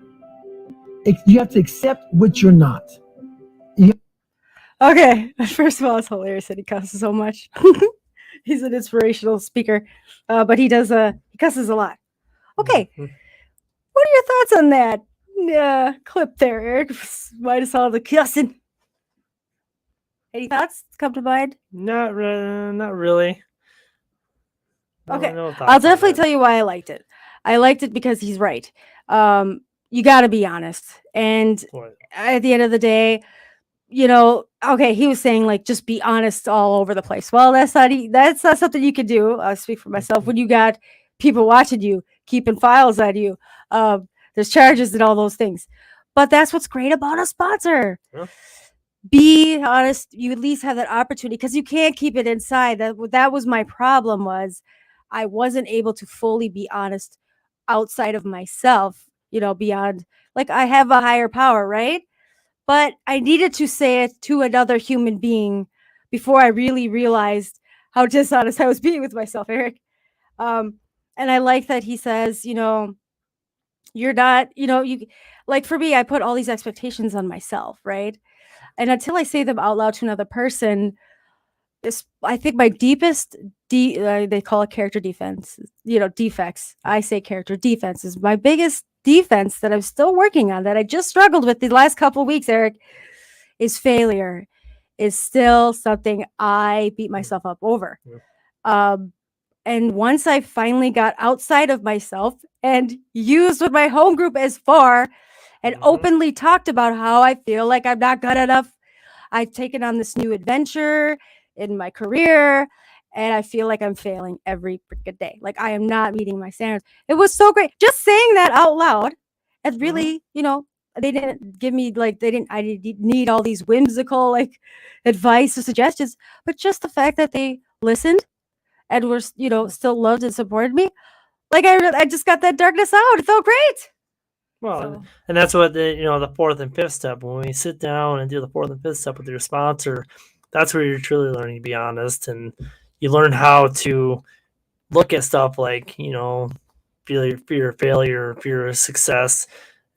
You have to accept what you're not. Okay. First of all, it's hilarious that he cusses so much. He's an inspirational speaker, but he cusses a lot. Okay. Mhm. What are your thoughts on that clip there, Eric? Minus all the cussing. Any thoughts come to mind? Not really. Okay. No I'll thoughts on definitely that. tell you why I liked it. I liked it because he's right. You got to be honest. And What? at the end of the day, okay, he was saying like just be honest all over the place. Well, that's not something you can do. I'll speak for myself. When you got people watching you, keeping files on you, there's charges and all those things. But that's what's great about a sponsor. Yeah. Be honest. You at least have that opportunity because you can't keep it inside. That was my problem. Was I wasn't able to fully be honest outside of myself. Beyond like I have a higher power, right? But I needed to say it to another human being before I really realized how dishonest I was being with myself, Eric. And I like that he says, you're not, you like for me, I put all these expectations on myself, right? And until I say them out loud to another person, I think my deepest, they call it character defense, defects. I say character defense is my biggest defense that I'm still working on that I just struggled with the last couple of weeks, Eric, is failure is still something I beat myself up over. Yeah. And once I finally got outside of myself and used what my home group is for and openly talked about how I feel like I'm not good enough, I've taken on this new adventure in my career and I feel like I'm failing every freaking day. Like I am not meeting my standards. It was so great. Just saying that out loud. And really, they didn't give me I didn't need all these whimsical like advice or suggestions, but just the fact that they listened and were, still loved and supported me. Like I just got that darkness out. It felt great. Well, So, and that's what the fourth and fifth step. When we sit down and do the fourth and fifth step with your sponsor, that's where you're truly learning to be honest, and you learn how to look at stuff like fear of failure, fear of success,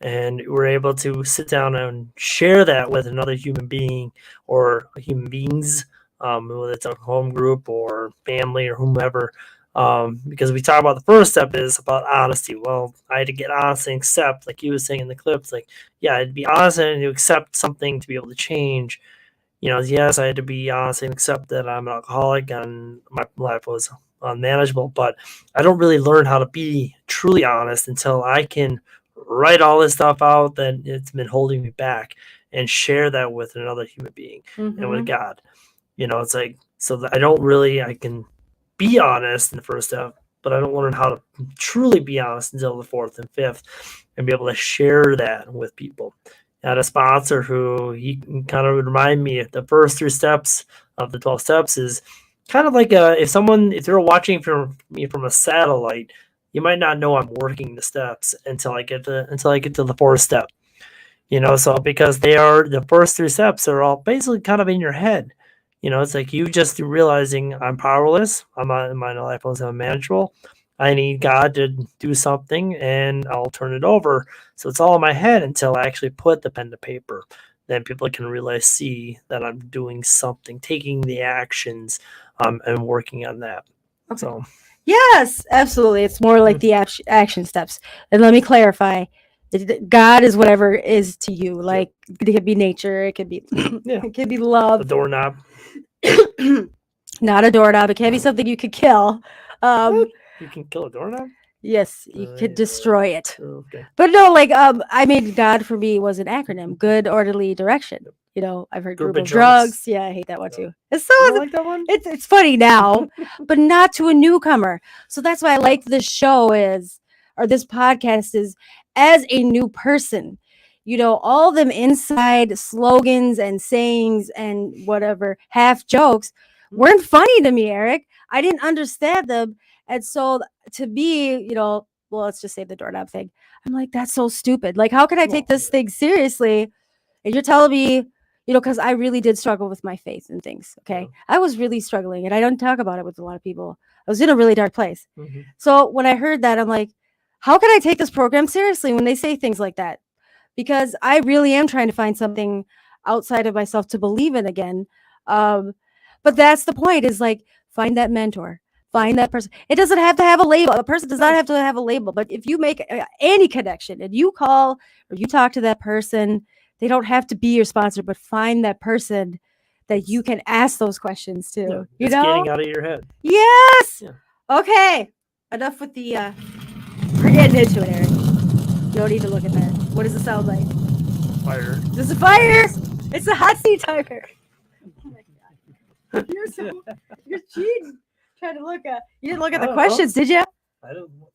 and we're able to sit down and share that with another human being or human beings, whether it's a home group or family or whomever. Because we talk about the first step is about honesty. Well, I had to get honest and accept, like you was saying in the clips, like, yeah, I'd be honest and to accept something to be able to change. Yes, I had to be honest and accept that I'm an alcoholic and my life was unmanageable, but I don't really learn how to be truly honest until I can write all this stuff out that it's been holding me back and share that with another human being and with God. It's like, so that I can be honest in the first step, but I don't learn how to truly be honest until the fourth and fifth and be able to share that with people. I had a sponsor who he kind of would remind me of the first 3 steps of the 12 steps is kind of like if they're watching me from a satellite, you might not know I'm working the steps until I get to the fourth step. So because they are the first 3 steps are all basically kind of in your head. It's like you just realizing I'm powerless. My life is unmanageable. I need God to do something and I'll turn it over. So it's all in my head until I actually put the pen to paper. Then people can really see that I'm doing something, taking the actions, and working on that. okay. So Yes, absolutely. It's more like the action steps. And let me clarify. God is whatever is to you. Like it could be nature, it could be yeah, it could be the love. doorknob. Not a doorknob. It can't be something you could kill. What? You can kill a doorknob? Yes, you could destroy it. Okay. But no, like I made God for me was an acronym. Good orderly direction. I've heard group of drugs. Yeah, I hate that one too. It's You don't like that one? it's funny now, but not to a newcomer. So that's why I like this show or this podcast is as a new person. All them inside slogans and sayings and whatever half jokes weren't funny to me, Eric. I didn't understand them. And so to me, well, let's just say the doorknob thing. I'm like, that's so stupid. Like, how can I take this thing seriously? And you're telling me, because I really did struggle with my faith and things. Okay. Yeah. I was really struggling and I don't talk about it with a lot of people. I was in a really dark place. Mm-hmm. So when I heard that, I'm like, how can I take this program seriously when they say things like that? Because I really am trying to find something outside of myself to believe in again. But that's the point, is like, find that mentor, find that person. It doesn't have to have a label. A person does not have to have a label, but if you make any connection and you call or you talk to that person, they don't have to be your sponsor, but find that person that you can ask those questions to. Yeah, You it's know? getting out of your head. Yes. Yeah. Okay. Enough with the. We're getting into it, Eric. You don't need to look at that. What does it sound like? Fire. This is fire. It's a hot seat timer. Oh my God. You're cheating. Trying to look at. You didn't look at the questions, did you? I don't know.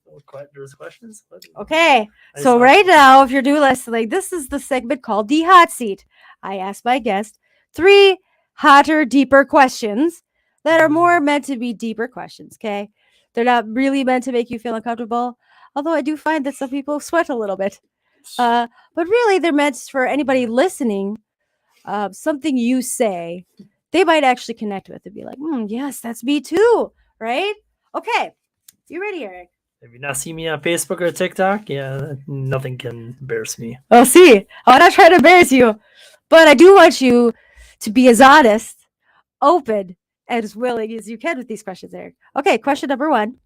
There's questions. Okay. I So saw- right now, if you're new listening, this is the segment called the hot seat. I ask my guest 3 hotter, deeper questions that are more meant to be deeper questions. Okay. They're not really meant to make you feel uncomfortable. Although I do find that some people sweat a little bit. But really, they're meant for anybody listening. Something you say, they might actually connect with and be like, yes, that's me too. Right? Okay. You ready, Eric? If you not see me on Facebook or TikTok, yeah, nothing can embarrass me. Oh, see, I'm not trying to embarrass you, but I do want you to be as honest, open, and as willing as you can with these questions, Eric. Okay, question number 1.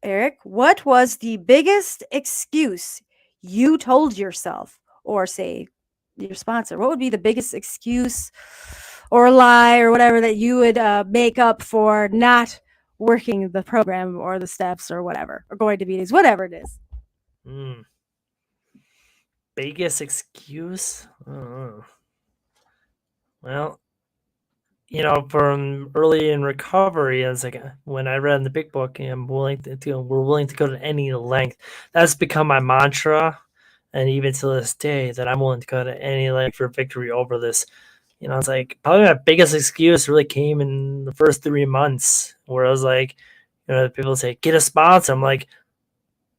Eric, what was the biggest excuse you told yourself, or say your sponsor? What would be the biggest excuse or lie or whatever that you would make up for not working the program or the steps or whatever, or going to meetings, whatever it is? Biggest excuse? Well, from early in recovery, as like when I read in the big book, I'm willing we're willing to go to any length. That's become my mantra, and even to this day, that I'm willing to go to any length for victory over this. It's like probably my biggest excuse really came in the first 3 months, where I was like, people say get a sponsor. I'm like,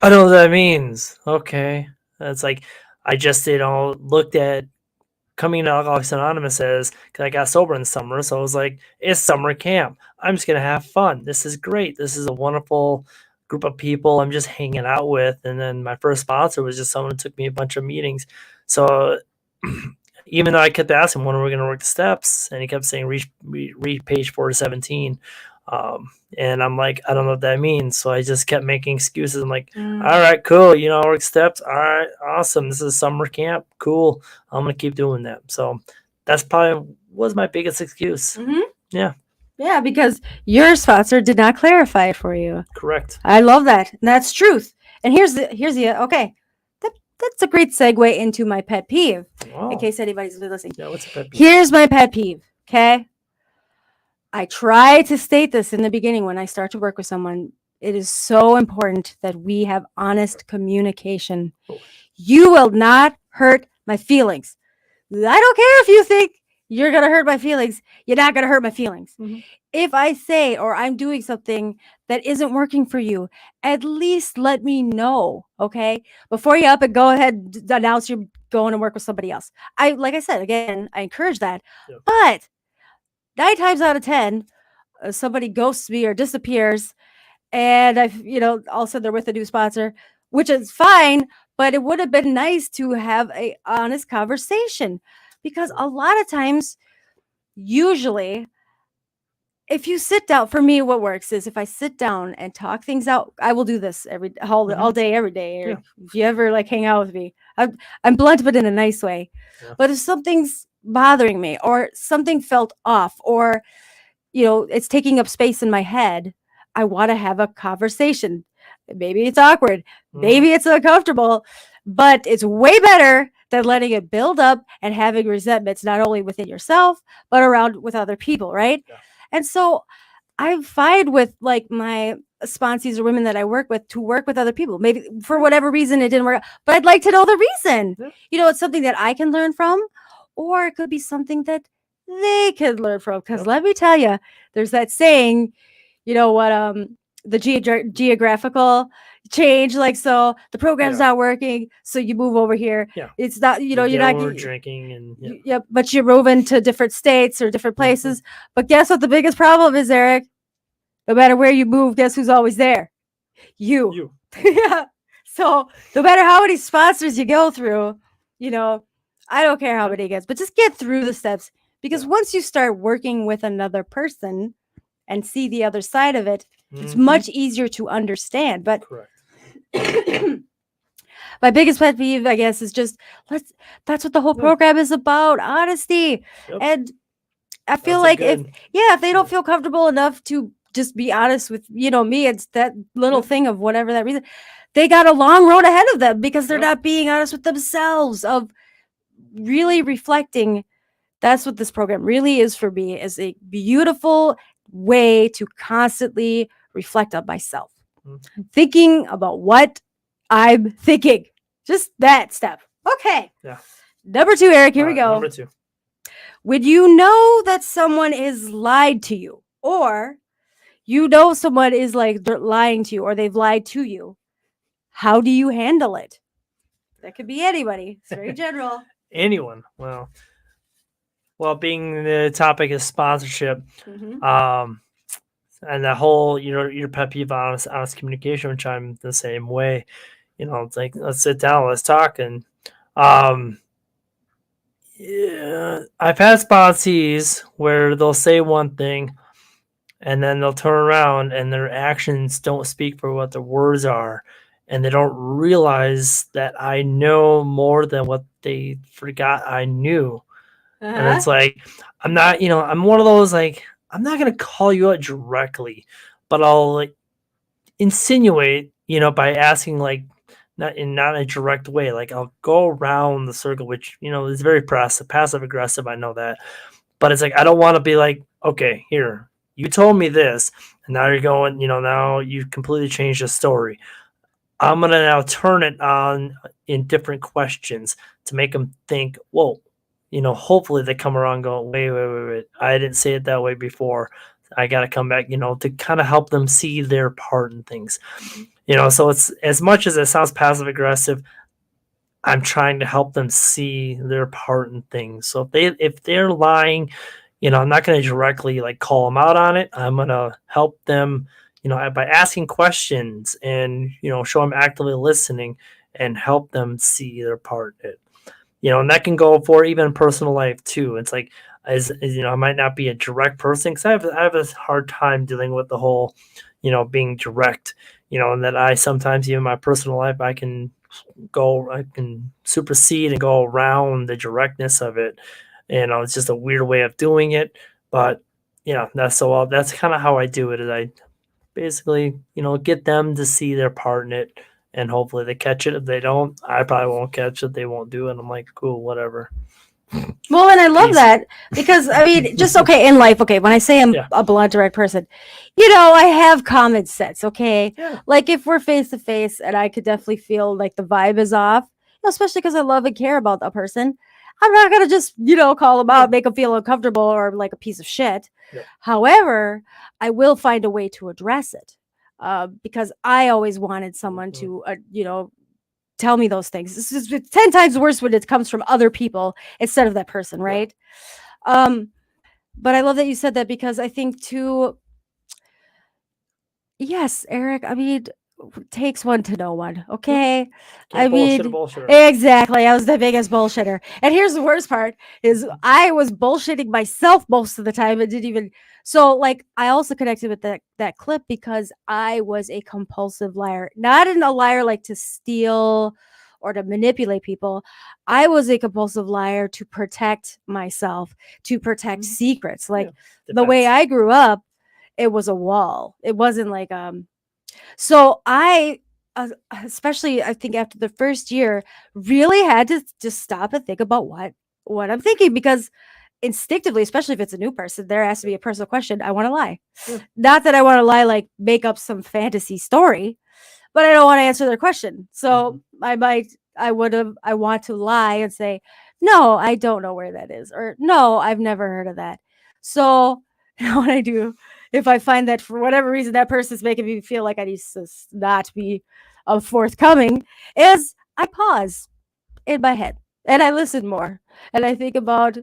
I don't know what that means. Okay, it's like I just looked at coming to Alcoholics Anonymous as, because I got sober in the summer, so I was like, it's summer camp. I'm just gonna have fun. This is great. This is a wonderful group of people I'm just hanging out with. And then my first sponsor was just someone who took me a bunch of meetings. So even though I kept asking when are we going to work the steps, and he kept saying read page 4 to 17. And I'm like, I don't know what that means. So I just kept making excuses. I'm like, all right, cool. Work steps. All right, awesome. This is summer camp. Cool. I'm going to keep doing that. So that's probably was my biggest excuse. Mm-hmm. Yeah. Yeah, because your sponsor did not clarify it for you. Correct. I love that. And that's truth. And here's the okay. That's a great segue into my pet peeve. Wow. In case anybody's listening. Yeah, what's a pet peeve? Here's my pet peeve. Okay. I try to state this in the beginning when I start to work with someone. It is so important that we have honest communication. Oh. You will not hurt my feelings. I don't care if you think you're going to hurt my feelings. You're not going to hurt my feelings. Mm-hmm. If I say, or I'm doing something that isn't working for you, at least let me know, okay? Before you up and go ahead and announce you're going to work with somebody else. Like I said, again, I encourage that. Yep. But 9 times out of 10, somebody ghosts me or disappears, and all of a sudden they're with a new sponsor, which is fine, but it would have been nice to have a honest conversation, because a lot of times, usually, if you sit down, for me, what works is if I sit down and talk things out. I will do this all day, every day. Or if you ever hang out with me, I'm blunt, but in a nice way. Yeah. But if something's bothering me, or something felt off, or it's taking up space in my head, I want to have a conversation. Maybe it's awkward, maybe it's uncomfortable, but it's way better than letting it build up and having resentments, not only within yourself, but around with other people, right? Yeah. And so I find with my sponsees or women that I work with to work with other people. Maybe for whatever reason it didn't work out, but I'd like to know the reason. Yeah. It's something that I can learn from, or it could be something that they can learn from. Because let me tell you, there's that saying, the geographical change, so the program's not working, so you move over here. Yeah. It's not, you're not drinking and but you're moving to different states or different places. Mm-hmm. But guess what the biggest problem is, Eric? No matter where you move, guess who's always there? You. Yeah. So no matter how many sponsors you go through, I don't care how Yeah. many it gets, but just get through the steps. Because Yeah. once you start working with another person and see the other side of it, it's Mhm. much easier to understand. But Correct. my biggest pet peeve, I guess, is just let's that's what the whole Yeah. program is about, honesty. Yep. And I feel That's a like if good. if they don't Yeah. feel comfortable enough to just be honest with, me, it's that little Yep. thing of whatever that reason, they got a long road ahead of them because they're Yep. not being honest with themselves, of really reflecting. That's what this program really is for me, is a beautiful way to constantly reflect on myself, Mhm. thinking about what I'm thinking. Just that step. Okay. Yeah. Number 2, Eric, here All we right, go. number 2. When you know that someone is lied to you, or someone is like they're lying to you, or they've lied to you, how do you handle it? That could be anybody. It's very general. Anyone. Well, being the topic is sponsorship, Mhm. and the whole, your pet peeve, honest communication, which I'm the same way. It's like, let's sit down, let's talk, and um, yeah, I've had sponsees where they'll say one thing, and then they'll turn around, and their actions don't speak for what their words are, and they don't realize that I know more than what they forgot I knew. And Uh-huh. it's like, I'm not, I'm one of those, like, I'm not gonna call you out directly, but I'll, like, insinuate, by asking, like, not in a direct way. Like, I'll go around the circle, which, is very passive aggressive. I know that, but it's like, I don't want to be like, okay, here, you told me this, and now you're going, now you've completely changed the story. I'm gonna now turn it on in different questions to make them think, whoa, hopefully they come around and go, wait, I didn't say it that way before. I got to come back, to kind of help them see their part in things. So it's, as much as it sounds passive aggressive, I'm trying to help them see their part in things. So if they're lying, I'm not going to directly like call them out on it. I'm going to help them, by asking questions and, show them actively listening and help them see their part in it. And that can go for even personal life too. It's like, I might not be a direct person, because I have a hard time dealing with the whole, being direct. And that I sometimes, even in my personal life, I can supersede and go around the directness of it. It's just a weird way of doing it, but that's kind of how I do it. Is I basically, get them to see their part in it, and hopefully they catch it. If they don't, I probably won't catch it. They won't do it. I'm like, cool, whatever. Well, and I love Peace. that because I mean, just okay in life. Okay, when I say I'm Yeah. a blunt, direct person, I have common sense. Okay, Yeah. like if we're face to face, and I could definitely feel like the vibe is off, especially because I love and care about a person. I'm not gonna just call them out, make them feel uncomfortable or like a piece of shit. Yep. However, I will find a way to address it because I always wanted someone Mhm. to tell me those things. It's 10 times worse when it comes from other people instead of that person, right? But I love that you said that because I think too, yes, Eric, I mean, takes one to know one, okay? I Can't bullshit a mean, bullshitter. exactly. I was the biggest bullshitter. And here's the worst part is I was bullshitting myself most of the time and didn't even so like I also connected with that clip because I was a compulsive liar. Not in a liar like to steal or to manipulate people. I was a compulsive liar to protect myself, to protect secrets. Like the way Defense. I grew up, it was a wall. It wasn't like so I, especially I think after the first year, really had to just stop and think about what I'm thinking because instinctively, especially if it's a new person, there has to be a personal question. I want to lie. Yeah. Not that I want to lie, like make up some fantasy story, but I don't want to answer their question. So I want to lie and say, no, I don't know where that is, or no, I've never heard of that. So what I do, if I find that for whatever reason that person's making me feel like I need to not be forthcoming, is I pause in my head and I listen more and I think about,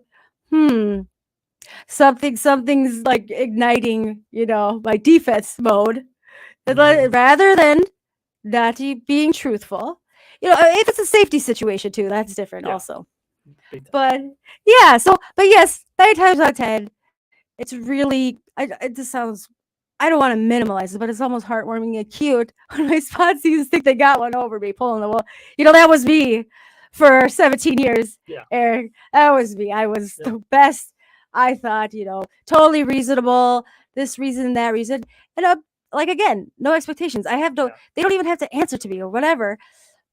something's like igniting, my defense mode. And Mhm. rather than not being truthful. If it's a safety situation too, that's different Yeah. also. Big time. But yeah, so but yes, 9 times out of 10, it's really it just sounds I don't want to minimalize it, but it's almost heartwarming and cute when my spotsies think they got one over me pulling the wool. That was me for 17 years, Yeah. Eric. That was me. I was Yep. the best. I thought, totally reasonable, this reason, that reason. And like again, no expectations. I have no, Yeah. they don't even have to answer to me or whatever.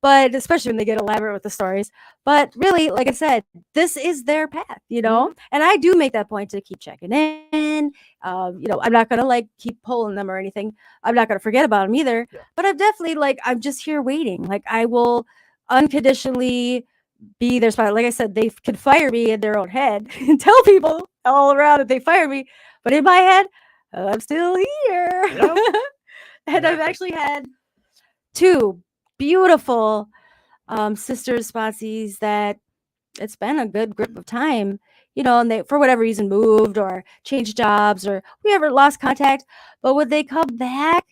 But especially when they get elaborate with the stories. But really, like I said, this is their path. Mhm. And I do make that point to keep checking in. I'm not gonna like keep pulling them or anything. I'm not gonna forget about them either. Yeah. But I'm definitely like I'm just here waiting. Like I will unconditionally be their spot. Like I said, they could fire me in their own head and tell people all around that they fired me. But in my head, I'm still here. Yeah. And I've Exactly. actually had two beautiful sisters spotsies that it's been a good grip of time, and they for whatever reason moved or changed jobs or we ever lost contact. But would they come back?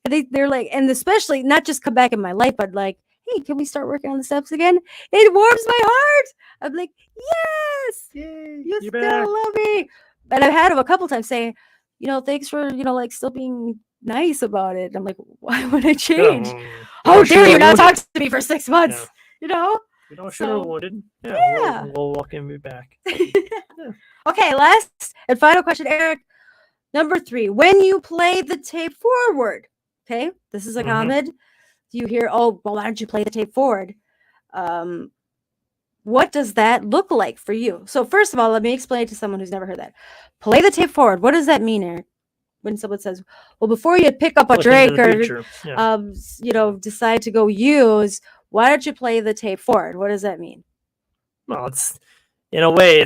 They're like, and especially not just come back in my life, but like, hey, can we start working on the steps again? It warms my heart. I'm like, yes, Yay. you You're back. still love me. And I've had them a couple times say, thanks for like still being nice about it. I'm like, why would I Yeah. change? You How don't shoot dare or you not wounded. talk to me for 6 months? You know? You don't shoot or So, wounded. Yeah. yeah. We'll welcome you back. Okay, last and final question, Eric. Number 3, when you play the tape forward, okay, this is a Mhm. comment. You hear, oh, well, why don't you play the tape forward? What does that look like for you? So first of all, let me explain it to someone who's never heard that. Play the tape forward. What does that mean, Eric? When someone says, well, before you pick up a Look into drink the or, future. Yeah. decide to go use, why don't you play the tape forward? What does that mean? Well, it's in a way,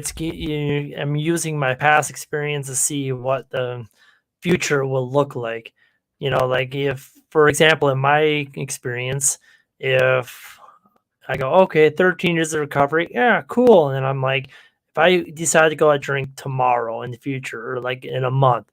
I'm using my past experience to see what the future will look like. Like if, for example, in my experience, if I go, okay, 13 years of recovery, yeah, cool. And then I'm like, if I decide to go out drink tomorrow in the future or like in a month,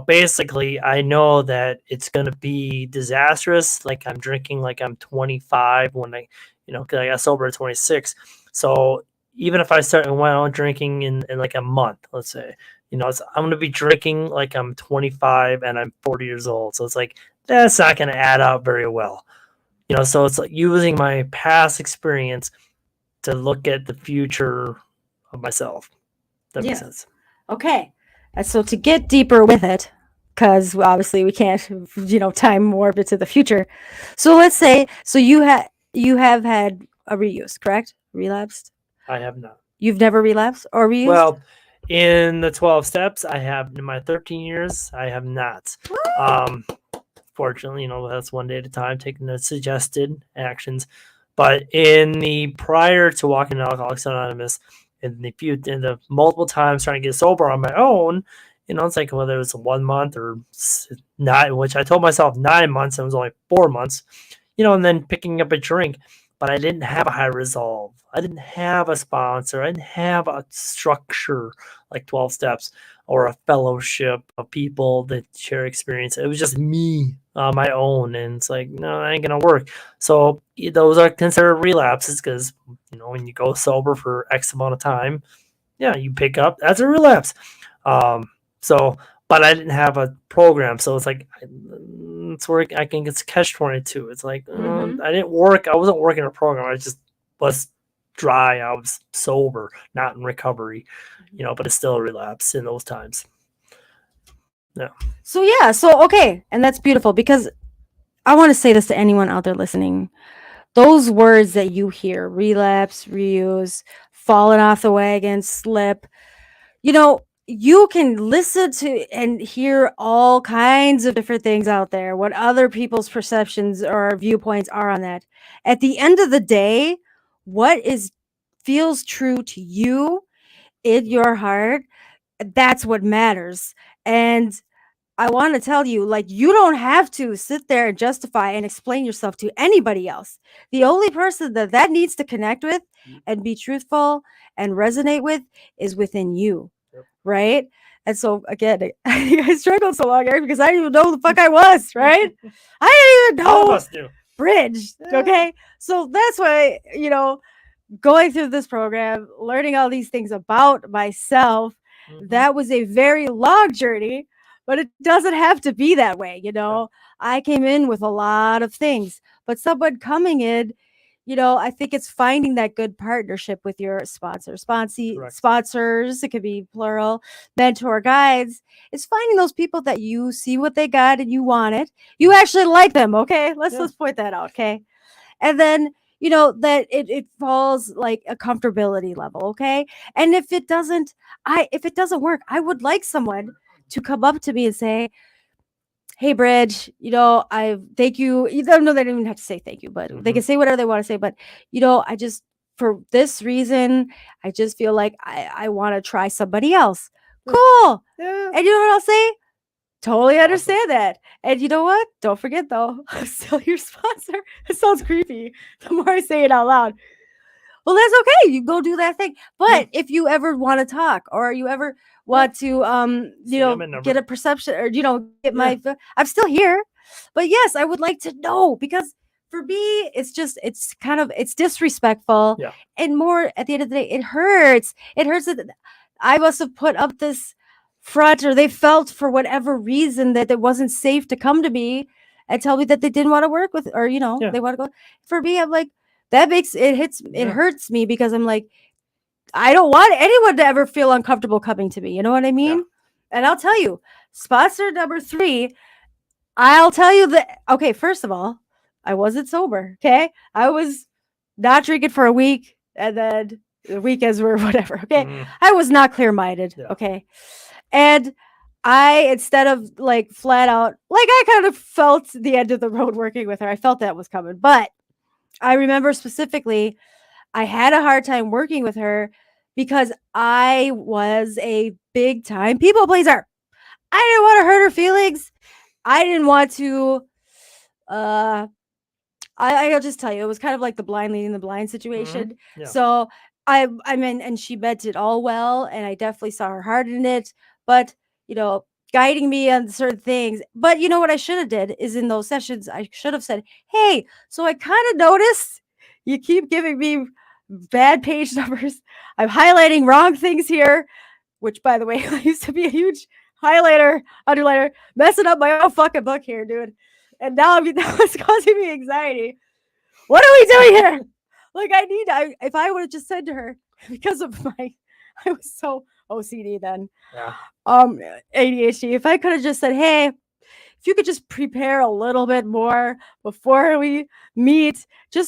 basically I know that it's going to be disastrous. Like I'm drinking like I'm 25 when 'cause I got sober at 26. So even if I start went out drinking in like a month, let's say, I'm going to be drinking like I'm 25 and I'm 40 years old. So it's like, that's not going to add up very well. So it's like using my past experience to look at the future of myself. That makes Yeah. sense. Okay. And so to get deeper with it, because obviously we can't, time warp it to the future. So let's say, so you have had a reuse, correct? Relapsed? I have not. You've never relapsed or reused? Well, in the 12 steps, I have. In my 13 years, I have not. Um, Fortunately, that's one day at a time, taking the suggested actions. But in the prior to walking Alcoholics Anonymous, in the multiple times trying to get sober on my own, it's like whether it was 1 month or nine, which I told myself 9 months, and it was only 4 months, and then picking up a drink. But I didn't have a high resolve. I didn't have a sponsor. I didn't have a structure like 12 steps or a fellowship of people that share experience. It was just me on my own. And it's like, no, that ain't going to work. So those are considered relapses because, when you go sober for X amount of time, yeah, you pick up as a relapse. So, but I didn't have a program. So it's like, it's where I think it's catch-22. It's like, I didn't work. I wasn't working a program. I just was dry. I was sober, not in recovery, but it's still a relapse in those times. Yeah. So okay, and that's beautiful because I want to say this to anyone out there listening. Those words that you hear, relapse, reuse, falling off the wagon, slip, you can listen to and hear all kinds of different things out there, what other people's perceptions or viewpoints are on that. At the end of the day, what is feels true to you in your heart, that's what matters. And I want to tell you, like, you don't have to sit there and justify and explain yourself to anybody else. The only person that needs to connect with and be truthful and resonate with is within you. Yep. Right? And so again, I struggled so long, Eric, because I didn't even know who the fuck I was, right? I didn't even All of know us do. bridge. Yeah. Okay. So that's why, going through this program, learning all these things about myself, that was a very long journey, but it doesn't have to be that way. I came in with a lot of things, but someone coming in, I think it's finding that good partnership with your Correct. sponsors, it could be plural, mentor guides. It's finding those people that you see what they got and you want it. You actually like them, okay? Let's point that out, okay? And then, that it falls like a comfortability level, okay? And if it doesn't work, I would like someone to come up to me and say, hey Bridge, I thank you. You don't know, they don't even have to say thank you, but they can say whatever they want to say. But I just, for this reason, I just feel like I want to try somebody else. Cool. Yeah. And you know what I'll say? Totally understand that. And you know what? Don't forget though, I'm still your sponsor. It sounds creepy the more I say it out loud. Well, that's okay. You go do that thing. But if you ever want to talk, or you ever want to get a perception, or get I'm still here. But yes, I would like to know, because for me it's disrespectful. Yeah. And more, at the end of the day, it hurts. It hurts that I must have put up this front, or they felt for whatever reason that it wasn't safe to come to me and tell me that they didn't want to work with, or they want to go. For me, I'm like, that makes it hurts me, because I'm like, I don't want anyone to ever feel uncomfortable coming to me. You know what I mean? Yeah. And I'll tell you, sponsor number 3, I'll tell you that, okay, first of all, I wasn't sober. Okay. I was not drinking for a week, and then the weekends were whatever. Okay. I was not clear-minded. Yeah. Okay. And I, instead of like flat out, like, I kind of felt the end of the road working with her. I felt that was coming. But I remember specifically, I had a hard time working with her because I was a big time people pleaser. I didn't want to hurt her feelings. I didn't want to, I'll just tell you, it was kind of like the blind leading the blind situation. Yeah. So I mean, and she meant it all well, and I definitely saw her heart in it, but guiding me on certain things. But what I should have did is, in those sessions, I should have said, hey, so I kind of noticed you keep giving me bad page numbers. I'm highlighting wrong things here, which, by the way, I used to be a huge highlighter, underliner, messing up my own fucking book here, dude. And now it's causing me anxiety. What are we doing here? Like, if I would have just said to her, because of I was so OCD then. Yeah. ADHD. If I could have just said, hey, if you could just prepare a little bit more before we meet,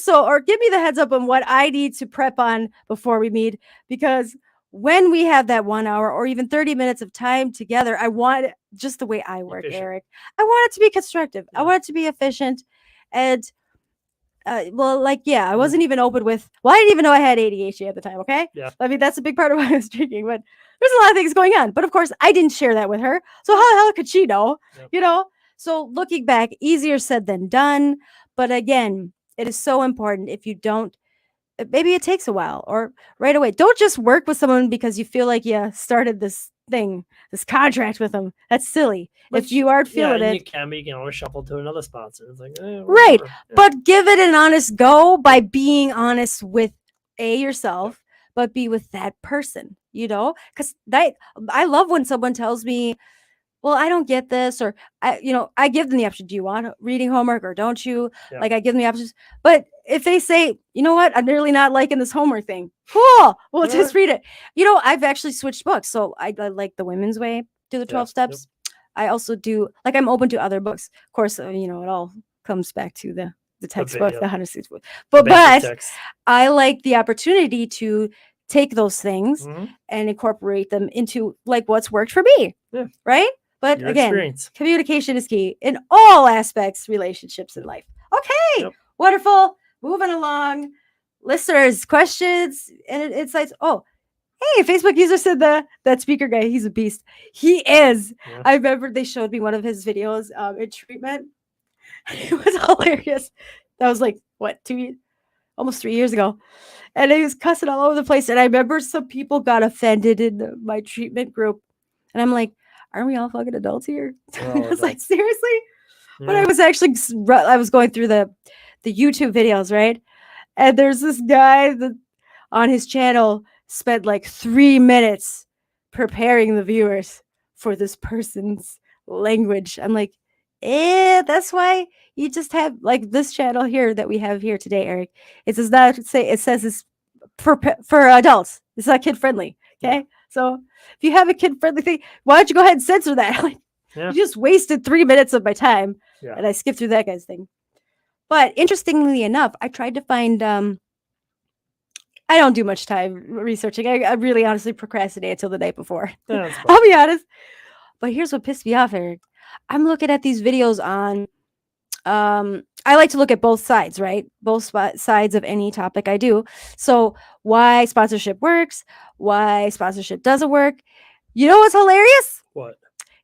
or give me the heads up on what I need to prep on before we meet, because when we have that 1 hour or even 30 minutes of time together, I want it just the way I work, Efficient. Eric. I want it to be constructive. Yeah. I want it to be efficient. And I wasn't even open with, I didn't even know I had ADHD at the time. Okay. Yeah. I mean, that's a big part of why I was drinking, but there's a lot of things going on. But of course, I didn't share that with her. So how the hell could she know? Yep. So looking back, easier said than done. But again, it is so important. If you don't, maybe it takes a while, or right away. Don't just work with someone because you feel like you started this contract with them. That's silly. If you aren't feeling it, you can always shuffle to another sponsor. It's like, right. Yeah. But give it an honest go by being honest with yourself, but be with that person, because I love when someone tells me, well, I don't get this, or I give them the option. Do you want reading homework, or don't you? Yeah. Like, I give them the options. But if they say, you know what, I'm really not liking this homework thing, cool, we'll just read it. I've actually switched books. So I like The Women's Way, do the 12 steps. Yep. I also do, like, I'm open to other books. Of course, it all comes back to the textbook, the 106 book. But I like the opportunity to take those things and incorporate them into, like, what's worked for me. Yeah. Right? But Your again, experience. Communication is key in all aspects, relationships, in life. Okay. Yep. Wonderful. Moving along. Listeners, questions and insights. Oh, hey, Facebook user said that speaker guy, he's a beast. He is. Yeah. I remember they showed me one of his videos in treatment. It was hilarious. That was like, what, almost 3 years ago. And he was cussing all over the place. And I remember some people got offended in my treatment group. And I'm like, aren't we all fucking adults here? I was like, seriously? Yeah. But I was going through the YouTube videos, right? And there's this guy that on his channel spent like 3 minutes preparing the viewers for this person's language. I'm like, that's why you just have like this channel here that we have here today, Eric. It does not say, it says it's for adults. It's not kid friendly. Okay. Yeah. So if you have a kid friendly thing, why don't you go ahead and censor that? Like, Yeah. you just wasted 3 minutes of my time Yeah. and I skipped through that guy's thing. But interestingly enough, I tried to find I don't do much time researching. I really honestly procrastinate until the night before. Yeah, that's fine. I'll be honest. But here's what pissed me off, Eric. I'm looking at these videos on I like to look at both sides, right? Both sides of any topic I do. So why sponsorship works, why sponsorship doesn't work. You know what's hilarious? What?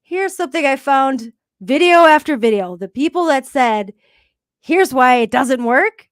Here's something I found video after video. The people that said, here's why it doesn't work,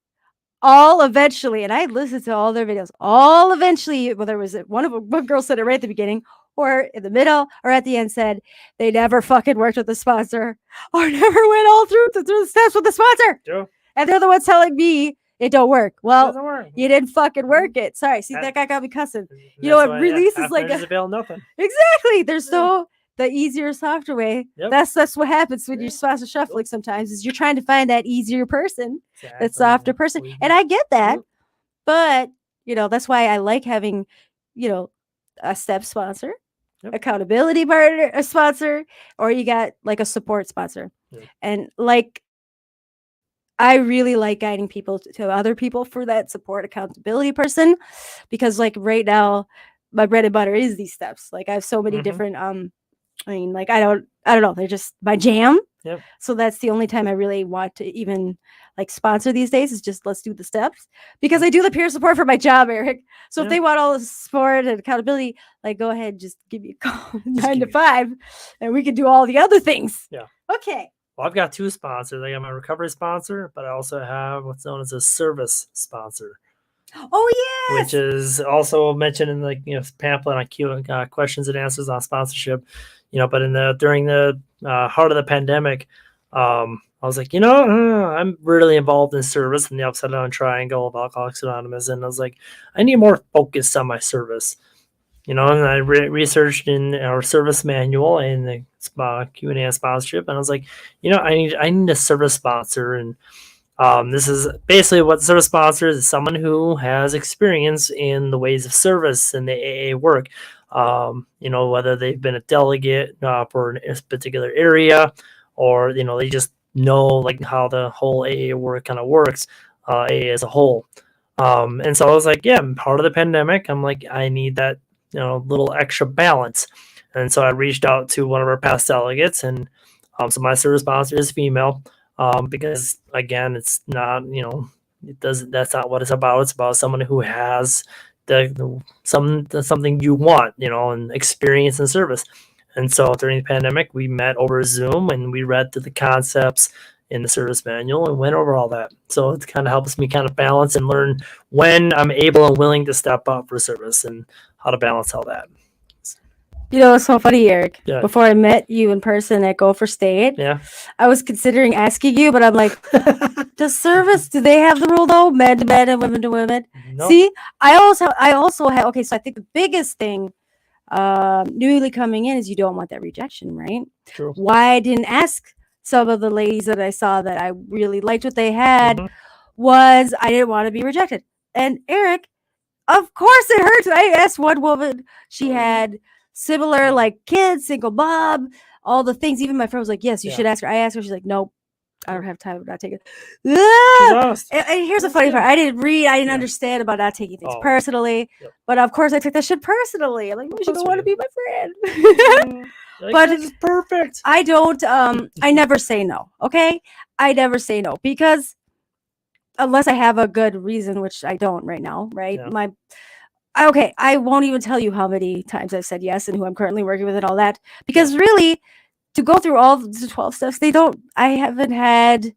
all eventually, and I listened to all their videos, all eventually, whether it was one girl said it right at the beginning or in the middle or at the end, said they never fucking worked with the sponsor or never went all through the steps with the sponsor. Joe? And they're the ones telling me it don't work. Well, Doesn't work. you didn't fucking work it. Sorry. See, that guy got me cussing. You know, it releases like avail nothing. exactly. There's no the easier, softer way. Yep. That's what happens when Yeah. you sponsor shuffling. Sometimes is you're trying to find that easier person, Exactly. that softer person, and I get that. Yep. But you know, that's why I like having, you know, a step sponsor, Yep. accountability partner, a sponsor, or you got like a support sponsor, Yep. and like. I really like guiding people to other people for that support accountability person because like right now my bread and butter is these steps. Like I have so many Mhm. different I mean like I don't know, they're just my jam. Yep. So that's the only time I really want to even like sponsor these days is just let's do the steps because I do the peer support for my job, Eric. So if Yeah. they want all the support and accountability, like go ahead, just give me a call 9 to give me- 5 and we can do all the other things. Yeah. Okay. Well, I've got two sponsors. I got my recovery sponsor, but I also have what's known as a service sponsor, Oh yes. which is also mentioned in the pamphlet on questions and answers on sponsorship. But during the heart of the pandemic, I was like, I'm really involved in service and the upside down triangle of Alcoholics Anonymous, and I was like, I need more focus on my service. And I researched in our service manual and the Q&A and sponsorship, and I was like, I need a service sponsor, and this is basically what the service sponsor is: someone who has experience in the ways of service and the AA work. Whether they've been a delegate for a particular area, or they just know like how the whole AA work kind of works, AA as a whole. And so I was like, yeah, part of the pandemic, I'm like, I need that little extra balance. And so I reached out to one of our past delegates, and so my service sponsor is female, because again, it's not, that's not what it's about. It's about someone who has something you want, and experience in service. And so during the pandemic, we met over Zoom and we read through the concepts in the service manual and went over all that. So it kind of helps me kind of balance and learn when I'm able and willing to step up for service and how to balance all that. You know, it's so funny, Eric. Yeah. Before I met you in person at Go for State, Yeah. I was considering asking you, but I'm like, does service, do they have the rule though? Men to men and women to women? Nope. See, I also have, okay, so I think the biggest thing newly coming in is you don't want that rejection, right? True. Why I didn't ask some of the ladies that I saw that I really liked what they had Mhm. was I didn't want to be rejected. And Eric, of course it hurts. I asked one woman, she had similar like kids, single mom, all the things. Even my friend was like, yes, you Yeah. should ask her. I asked her, she's like, nope, I don't have time. I'm not taking it. She's Ah! honest. And here's the That's funny good. part. I didn't Yeah. understand about not taking things Oh. personally. Yep. But of course I took that shit personally. I'm like, Of she course don't we want to do. be my friend. Like, But- this is perfect. I don't I never say no. Okay. I never say no because unless I have a good reason, which I don't right now, right? Yeah. Okay, I won't even tell you how many times I've said yes and who I'm currently working with and all that. Because really, to go through all the 12 steps, I haven't had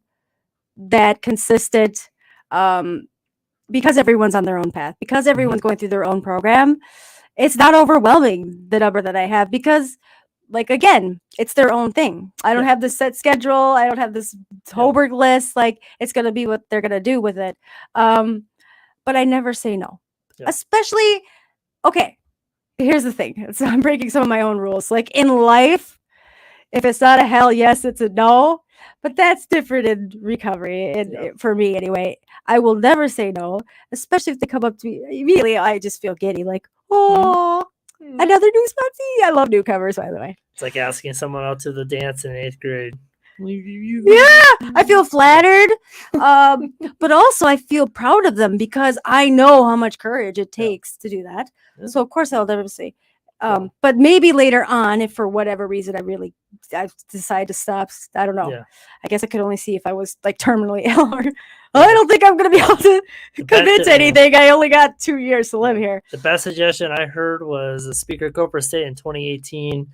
that consistent because everyone's on their own path, because everyone's going through their own program. It's not overwhelming the number that I have because like again, it's their own thing. I don't Yeah. have this set schedule. I don't have this homework list. Like it's gonna be what they're gonna do with it. But I never say no. Yeah. Especially, okay, here's the thing. So I'm breaking some of my own rules. Like in life, if it's not a hell yes, it's a no. But that's different in recovery, and Yeah. for me anyway. I will never say no, especially if they come up to me immediately. I just feel giddy, like, oh, another new sponsee. I love newcomers, by the way. It's like asking someone out to the dance in 8th grade. Yeah, I feel flattered, but also I feel proud of them because I know how much courage it takes to do that. Yeah. So of course I'll never say. Well. But maybe later on, if for whatever reason I decide to stop, I don't know. Yeah. I guess I could only see if I was like terminally ill. Or, I don't think I'm gonna be able to commit to anything. I only got 2 years to live here. The best suggestion I heard was the speaker Cooper State in 2018.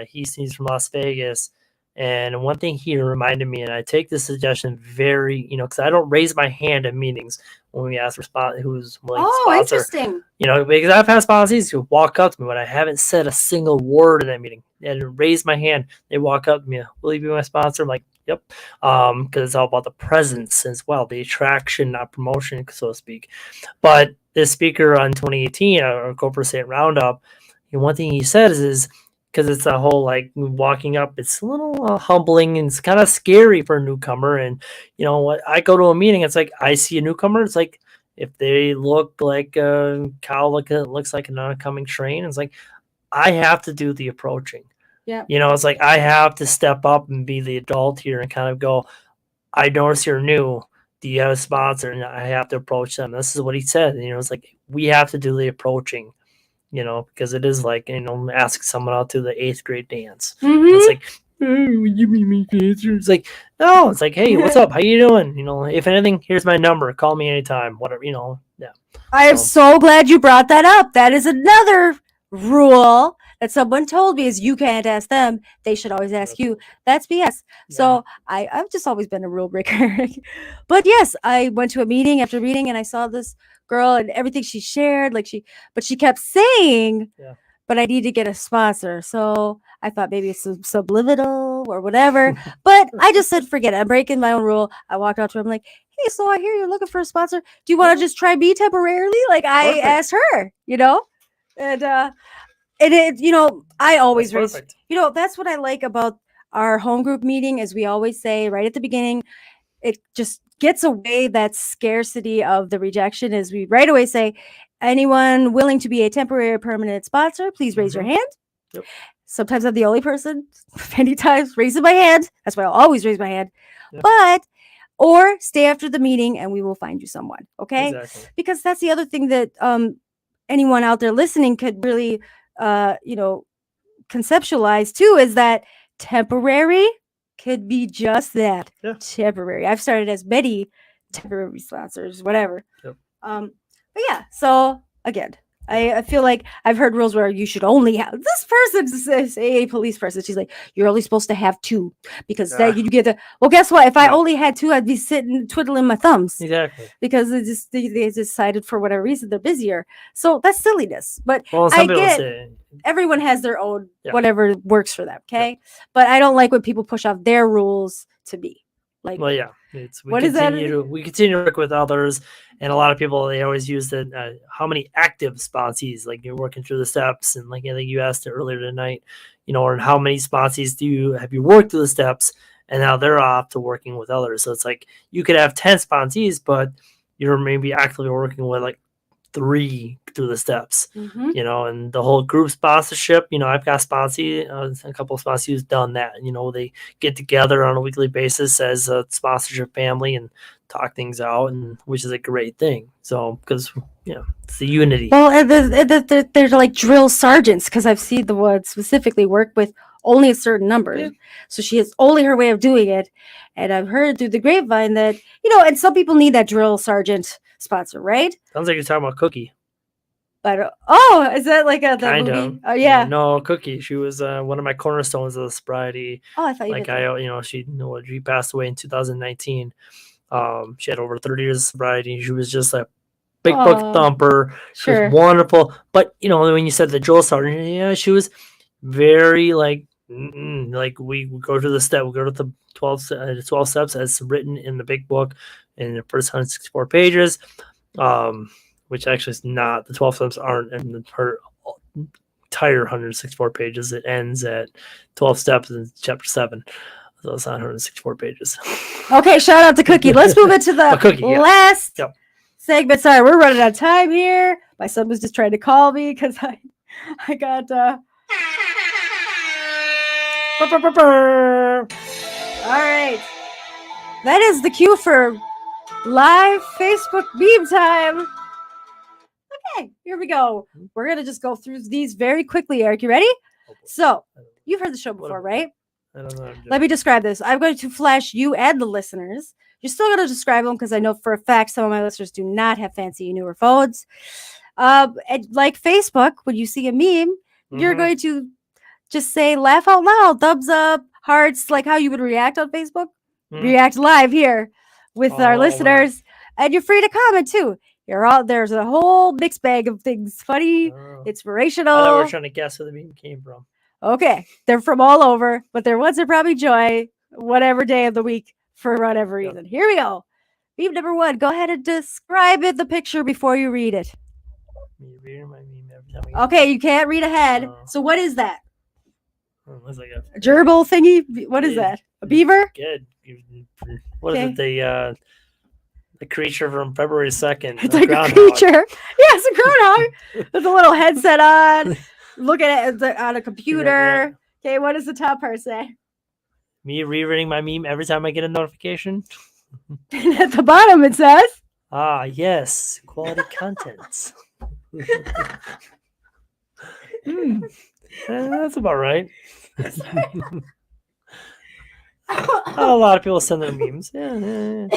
He's from Las Vegas. And one thing he reminded me, and I take this suggestion very, because I don't raise my hand at meetings when we ask for who's willing to sponsor. Interesting. Because I've had sponsors who walk up to me when I haven't said a single word in that meeting and raise my hand. They walk up to me, will you be my sponsor? I'm like, yep. Because it's all about the presence as well, the attraction, not promotion, so to speak. But this speaker on 2018, or Cooper State Roundup, one thing he said is because it's a whole like walking up, it's a little humbling and it's kind of scary for a newcomer. And what, I go to a meeting, it's like I see a newcomer, it's like if they look like a cow, looks like an oncoming train, it's like I have to do the approaching. Yeah. It's like I have to step up and be the adult here and kind of go, I notice you're new. Do you have a sponsor? And I have to approach them. This is what he said. It's like we have to do the approaching, because it is like, ask someone out to the 8th grade dance. Mm-hmm. It's like, hey, will you be my sponsor? It's like, no, it's like, hey, what's up? How you doing? If anything, here's my number. Call me anytime. Whatever, yeah. I am so glad you brought that up. That is another rule that someone told me is you can't ask them. They should always ask you. That's BS. Yeah. So I've just always been a rule breaker. But yes, I went to a meeting after meeting and I saw this girl and everything she shared, but she kept saying, but I need to get a sponsor. So I thought maybe it's subliminal or whatever. But I just said, forget it. I'm breaking my own rule. I walked out to her. I'm like, hey, so I hear you're looking for a sponsor. Do you want to just try me temporarily? Like I asked her, and it, I always raise, that's what I like about our home group meeting is we always say right at the beginning, it just gets away that scarcity of the rejection is we right away say, anyone willing to be a temporary or permanent sponsor, please raise your hand. Yep. Sometimes I'm the only person, many times raising my hand. That's why I'll always raise my hand. Yep. Or stay after the meeting and we will find you someone. Okay. Exactly. Because that's the other thing that anyone out there listening could really, conceptualize too, is that temporary could be just that. Yeah. Temporary. I've started as many temporary sponsors, whatever. Yep. But yeah, so again, I feel like I've heard rules where you should only have this person says a police person. She's like, you're only supposed to have 2 because then you get the. Well, guess what? If I only had 2, I'd be sitting twiddling my thumbs. Exactly. Because they decided for whatever reason they're busier. So that's silliness. But some I people get say, everyone has their own whatever works for them. Okay, but I don't like when people push off their rules to me. Like, well, yeah, what is that? We continue to work with others, and a lot of people they always use the how many active sponsees, like you're working through the steps, and like I think you asked it earlier tonight, or how many sponsees have you worked through the steps, and now they're off to working with others. So it's like you could have 10 sponsees, but you're maybe actively working with like 3 through the steps, and the whole group sponsorship, I've got a couple of sponsors who's done that, they get together on a weekly basis as a sponsorship family and talk things out, and which is a great thing. So, because, it's the unity. Well, and they're like drill sergeants, because I've seen the one specifically work with only a certain number. Yeah. So she has only her way of doing it. And I've heard through the grapevine that, and some people need that drill sergeant sponsor, right? Sounds like you're talking about Cookie. But is that like that movie? Oh yeah. No, Cookie. She was one of my cornerstones of the sobriety. Oh, I thought you did. She passed away in 2019. She had over 30 years of sobriety. She was just a big book thumper. She was wonderful. But when you said the drill sergeant, she was very like we go to the step. We go to the 12 steps as written in the big book in the first 164 pages. which actually is not. The 12 steps aren't in her entire 164 pages. It ends at 12 steps in chapter 7. So it's not 164 pages. Okay, shout out to Cookie. Let's move into the Cookie, yeah. last Yep. segment. Sorry, we're running out of time here. My son was just trying to call me because I got all right. That is the cue for live Facebook meme time. Okay, here we go. We're gonna just go through these very quickly, Eric. You ready? So you've heard the show before, right? I don't know. Let me describe this. I'm going to flash you and the listeners. You're still going to describe them because I know for a fact some of my listeners do not have fancy newer phones. And like Facebook, when you see a meme, you're going to just say laugh out loud, thumbs up, hearts, like how you would react on Facebook. React live here with our listeners. And you're free to comment too. There's a whole mixed bag of things. Funny, inspirational. I thought we were trying to guess where the meme came from. Okay, they're from all over, but their ones are probably joy, whatever day of the week, for whatever reason. Here we go. Meme number 1. Go ahead and describe the picture before you read it. Okay, you can't read ahead. So what is that? It's like a gerbil thingy? What is that? A beaver? Good. What is it? The creature from February 2nd. It's like a creature. Yeah, it's a groundhog with a little headset on. Looking at it on a computer. Yeah. Okay, what does the top part say? Me rereading my meme every time I get a notification. And at the bottom it says, "Ah, yes, quality content." That's about right. A lot of people send their memes. Yeah.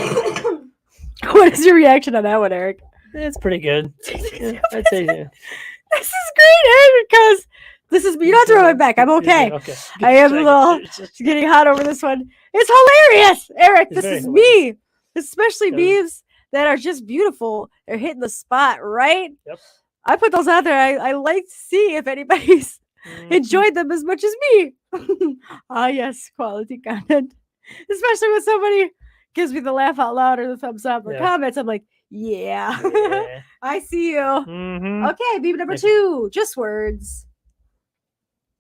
What is your reaction on that one, Eric? It's pretty good. Yeah, I'd say yeah. This is great, Eric, because this is you don't throw it back. I'm okay. I am a little getting hot over this one. It's hilarious, Eric. This is me. Especially memes that are just beautiful. They're hitting the spot, right? Yep. I put those out there. I like to see if anybody's enjoyed them as much as me. Yes, quality content. Especially when somebody gives me the laugh out loud or the thumbs up or comments. I'm like, yeah. I see you. Okay, meme number 2. Just words.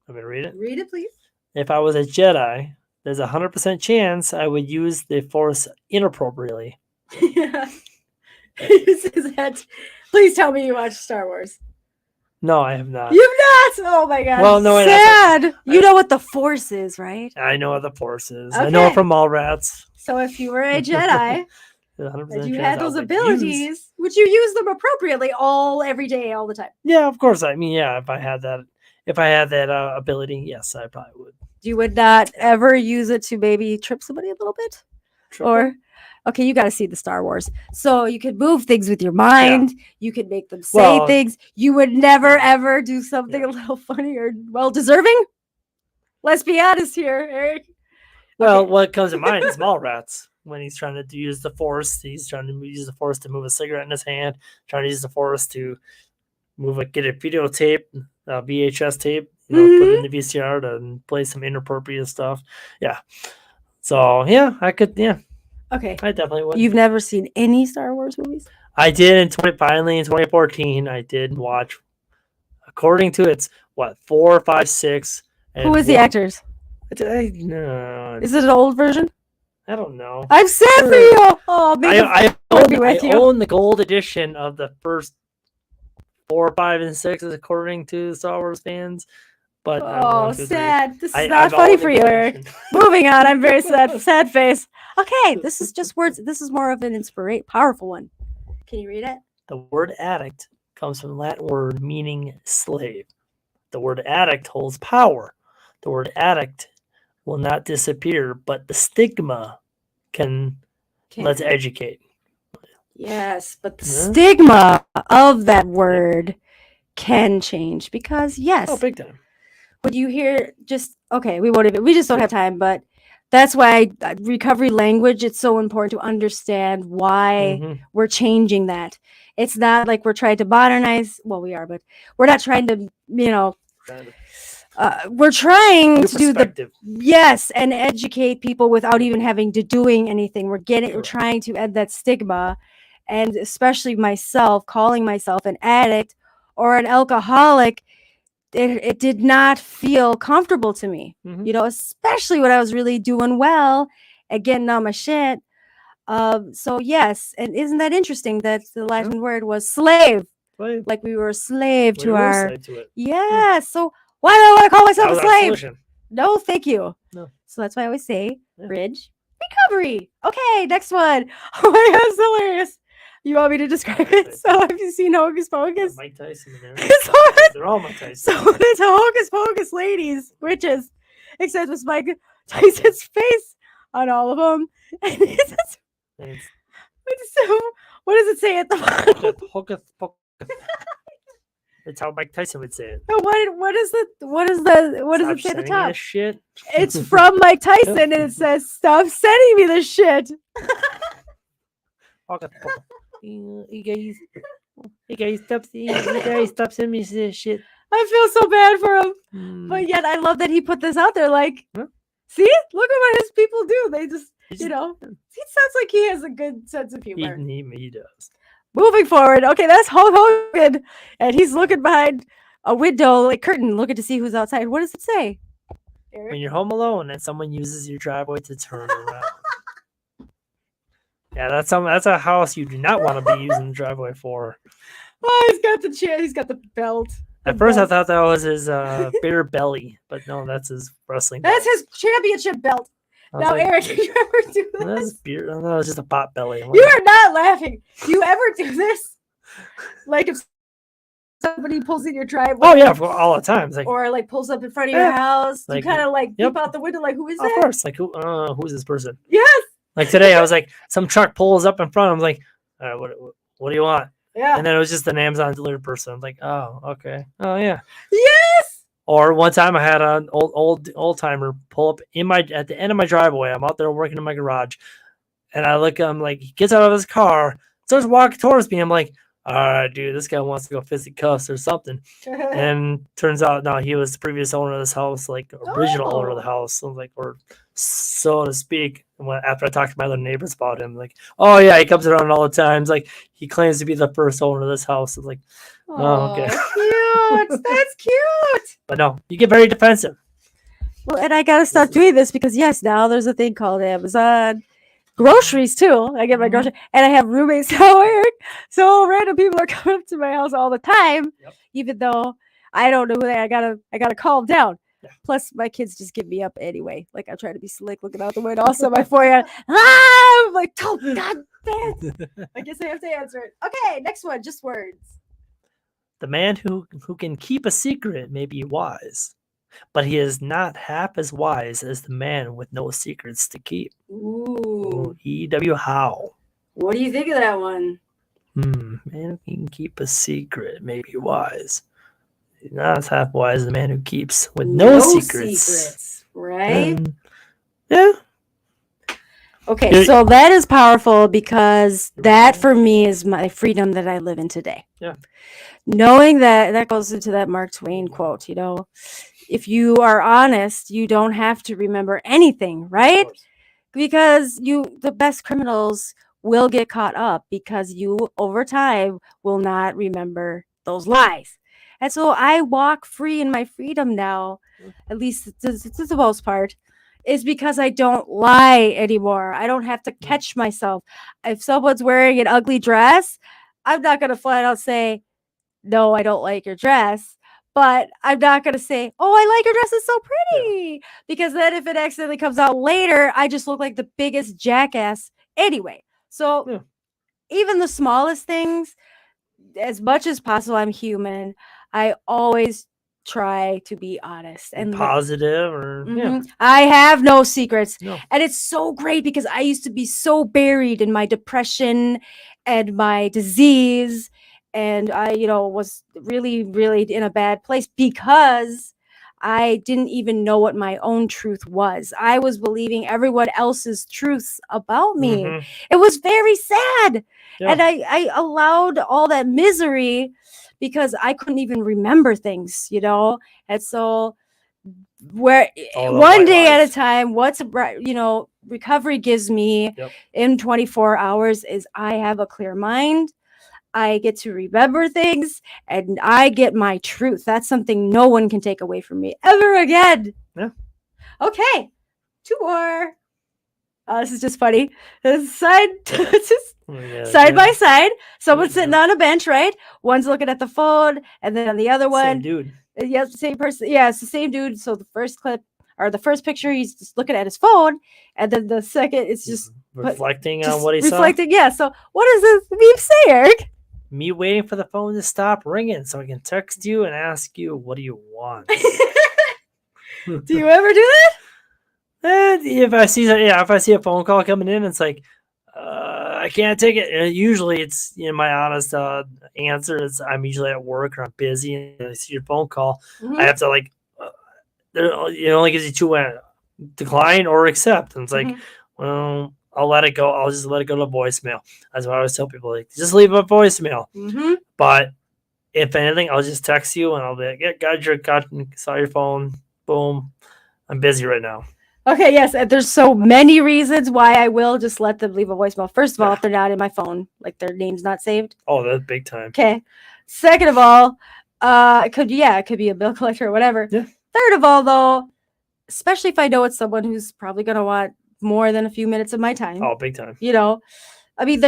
I'm going to read it. Read it, please. If I was a Jedi, there's a 100% chance I would use the Force inappropriately. Yeah. Please tell me you watch Star Wars. No, I have not. You've not? Oh my god. Well, no, sad. You know what the Force is, right? I know what the Force is. Okay. I know it from Mallrats. So if you were a Jedi, 100% and you chance had I those would abilities, would you use them appropriately every day, all the time? Yeah, of course. I mean, yeah, if I had that ability, yes, I probably would. You would not ever use it to maybe trip somebody a little bit? Or okay, you got to see the Star Wars. So you could move things with your mind. Yeah. You could make them say things. You would never, ever do something a little funny or well-deserving? Let's be honest here, Eric. Well, what comes to mind is Mallrats. When he's trying to use the Force, he's trying to use the Force to move a cigarette in his hand, trying to use the Force to get a videotape, VHS tape, put it in the VCR to play some inappropriate stuff. Yeah. So, yeah, I could, Okay. I definitely would. You've never seen any Star Wars movies? I did finally in 2014. I did watch, according to it's 4, 5, 6. Who was the actors? No. Is it an old version? I don't know. I'm sad for you. Oh, maybe I own the gold edition of the first 4, 5, and 6, according to Star Wars fans. But sad. This is not funny for you, Eric. Moving on. I'm very sad. Sad face. Okay, this is just words. This is more of an powerful one. Can you read it? The word addict comes from the Latin word meaning slave. The word addict holds power. The word addict will not disappear, but the stigma can. Let's educate. Yes, but the stigma of that word can change because big time. When you hear we just don't have time, but that's why recovery language, it's so important to understand why we're changing that. It's not like we're trying to modernize. Well, we are, but we're not trying to, we're trying to do and educate people without even having to doing anything. We're trying to end that stigma and especially myself, calling myself an addict or an alcoholic, it did not feel comfortable to me, Mhm. you know, especially when I was really doing well and getting on my shit. So yes, and isn't that interesting that the Latin word was slave? Slave. Like we were a slave We to were our slave to it. yeah. So why do I want to call That myself was a our slave? solution. No, thank you. No. So that's why I always say Yeah. bridge recovery. Okay, next one. Oh my god, it's hilarious. You want me to describe Mike it? Tyson. So have you seen Hocus Pocus? Mike Tyson in there. So it's, They're all Mike Tyson. so it's a Hocus Pocus ladies, witches, except with Mike Tyson's face on all of them. And it's just, And it's so, what does it say at the bottom? Hocus Pocus. That's how Mike Tyson would say it. What is it? What does Stop it say at the sending me top? this shit. It's from Mike Tyson, and it says, "Stop sending me this shit." Hocus Pocus. Hey guys, stop sending me this shit. I feel so bad for him, but yet I love that he put this out there. Like, Huh? see, look at what his people do. They just, He you just- know, it sounds like he has a good sense of humor. He does. Moving forward, okay, that's Hulk Hogan, and he's looking behind a window, like curtain, looking to see who's outside. What does it say? Eric? When you're home alone and someone uses your driveway to turn around. Yeah, that's a house you do not want to be using the driveway for. Oh, he's got the chair. He's got the belt. At first, I thought that was his bare belly, but no, that's his wrestling. That's belt. his championship belt. I was Now, like, Eric, did you ever do That's this? beer. No, it's just a pot belly. You are not laughing. Do you ever do this? Like if somebody pulls in your driveway? Oh yeah, all the time. It's like, Or like pulls up in front of your Yeah. house. Like, you kind of like yep. peep out the window, like, who is of that? course. Like, who's this person? Yes. Like today, I was like, some truck pulls up in front. I'm like, what do you want? Yeah. And then it was just an Amazon delivery person. I'm like, oh, okay. Oh yeah. Yes. Or one time I had an old timer pull up at the end of my driveway. I'm out there working in my garage, and I look. I'm like, he gets out of his car, starts walking towards me. I'm like, all right, dude, this guy wants to go cuffs or something. And turns out, no, he was the previous owner of this house, like original owner of the house. So like, or so to speak. After I talked to my other neighbors about him, like, oh yeah, he comes around all the time. It's like he claims to be the first owner of this house. It's like, oh, okay. Cute. That's cute. But no, you get very defensive. Well, and I gotta stop doing this because yes, now there's a thing called Amazon groceries too. I get my groceries, and I have roommates now, Eric. So random people are coming up to my house all the time, even though I don't know who they. I gotta calm down. Yeah. Plus, my kids just get me up anyway. Like I try to be slick, looking out the window. Also, my 4-year-old, I'm like, oh god damn it. I guess I have to answer it. Okay, next one, just words. The man who can keep a secret may be wise, but he is not half as wise as the man with no secrets to keep. Ooh. E.W. Howe. What do you think of that one? Man who can keep a secret may be wise. He's not as half wise as the man who keeps with no secrets. Right? Yeah. Okay, Yeah. so that is powerful because that for me is my freedom that I live in today. Yeah. Knowing that goes into that Mark Twain quote, you know, if you are honest, you don't have to remember anything, right? Because the best criminals will get caught up because you over time will not remember those lies. And so I walk free in my freedom now, at least to the most part, is because I don't lie anymore. I don't have to catch myself. If someone's wearing an ugly dress, I'm not going to flat out say, no, I don't like your dress. But I'm not going to say, oh, I like your dress. It's so pretty. Because then if it accidentally comes out later, I just look like the biggest jackass anyway. So even the smallest things, as much as possible, I'm human. I always try to be honest and positive or I have no secrets. No. And it's so great because I used to be so buried in my depression and my disease, and I was really in a bad place because I didn't even know what my own truth was. I was believing everyone else's truths about me. It was very sad. And I allowed all that misery because I couldn't even remember things, And so where Oh, the one white day at a lies. time, recovery gives me Yep. in 24 hours is I have a clear mind. I get to remember things and I get my truth. That's something no one can take away from me ever again. Yeah. Okay. 2 more. This is just funny. It's just Yeah, side by yeah. side. Someone's Yeah. sitting on a bench, right? One's looking at the phone, and then on the other Same one, dude. yes, the same person. Yeah, it's the same dude. So the first clip or the first picture, he's just looking at his phone, and then the second, it's just Reflecting on just what he reflecting. Yeah. So what does this meme say, Eric? saw. Me waiting for the phone to stop ringing so I can text you and ask you, what do you want? Do you ever do that? If I see a phone call coming in, it's like, I can't take it. Usually, it's my honest answer is I'm usually at work or I'm busy, and I see your phone call. I have to it only gives you two decline or accept, and it's like, well, I'll let it go. I'll just let it go to voicemail. That's what I always tell people, like, just leave a voicemail. Mm-hmm. But if anything, I'll just text you and I'll be like, yeah, saw your phone, boom. I'm busy right now. Okay, yes, and there's so many reasons why I will just let them leave a voicemail. First of all, if they're not in my phone, like their name's not saved. Oh, that's big time. Okay. Second of all, it could be a bill collector or whatever. Yeah. Third of all, though, especially if I know it's someone who's probably gonna want more than a few minutes of my time. Oh, big time. I mean,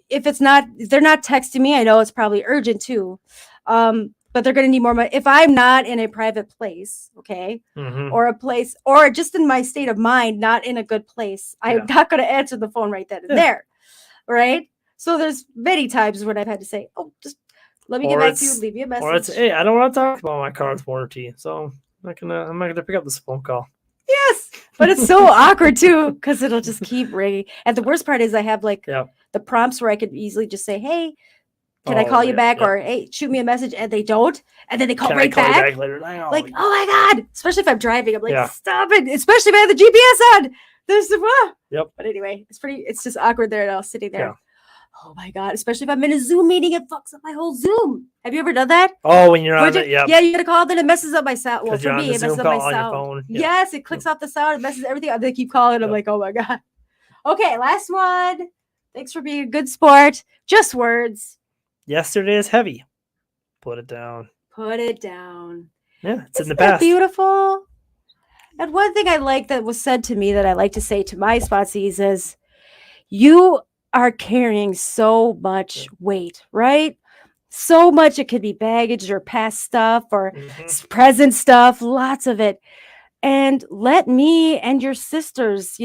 if they're not texting me, I know it's probably urgent too. But they're gonna need more money. If I'm not in a private place, okay, or a place, or just in my state of mind, not in a good place, I'm not gonna answer the phone right then and there, right? So there's many times when I've had to say, "Oh, just let me get back to you. Leave me a message." Or it's, hey, I don't want to talk about my car's warranty, so I'm not gonna pick up this phone call. Yes, but it's so awkward too because it'll just keep ringing. And the worst part is I have like the prompts where I could easily just say, "Hey, can I call you back?" Or "Hey, shoot me a message," and they don't, and then they call right back. You back later? Like, oh my god! Especially if I'm driving, I'm like, stop it! Especially if I have the GPS on. There's But anyway, it's just awkward there, and I was sitting there. Yeah. Oh my god! Especially if I'm in a Zoom meeting, it fucks up my whole Zoom. Have you ever done that? Oh, when you're on it, yeah, you gotta call, then it messes up my sound. Well, for me, it messes up my sound. Yes, it clicks off the sound, it messes everything up. They keep calling. I'm like, oh my god. Okay, last one. Thanks for being a good sport. Just words. Yesterday is heavy. Put it down. Put it down. Yeah, it's in the Isn't that past. beautiful? And one thing I like that was said to me that I like to say to my sponsees is, you are carrying so much weight, right? So much. It could be baggage or past stuff or present stuff, lots of it. And let me and your sisters,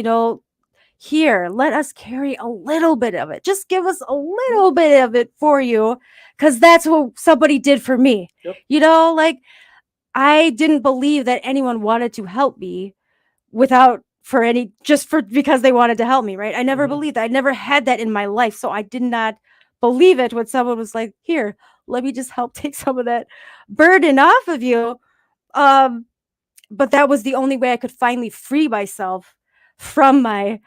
here, let us carry a little bit of it. Just give us a little bit of it for you, because that's what somebody did for me. Yep. Like, I didn't believe that anyone wanted to help me because they wanted to help me, right? I never believed that. I never had that in my life. So I did not believe it when someone was like, here, let me just help take some of that burden off of you. But that was the only way I could finally free myself from my,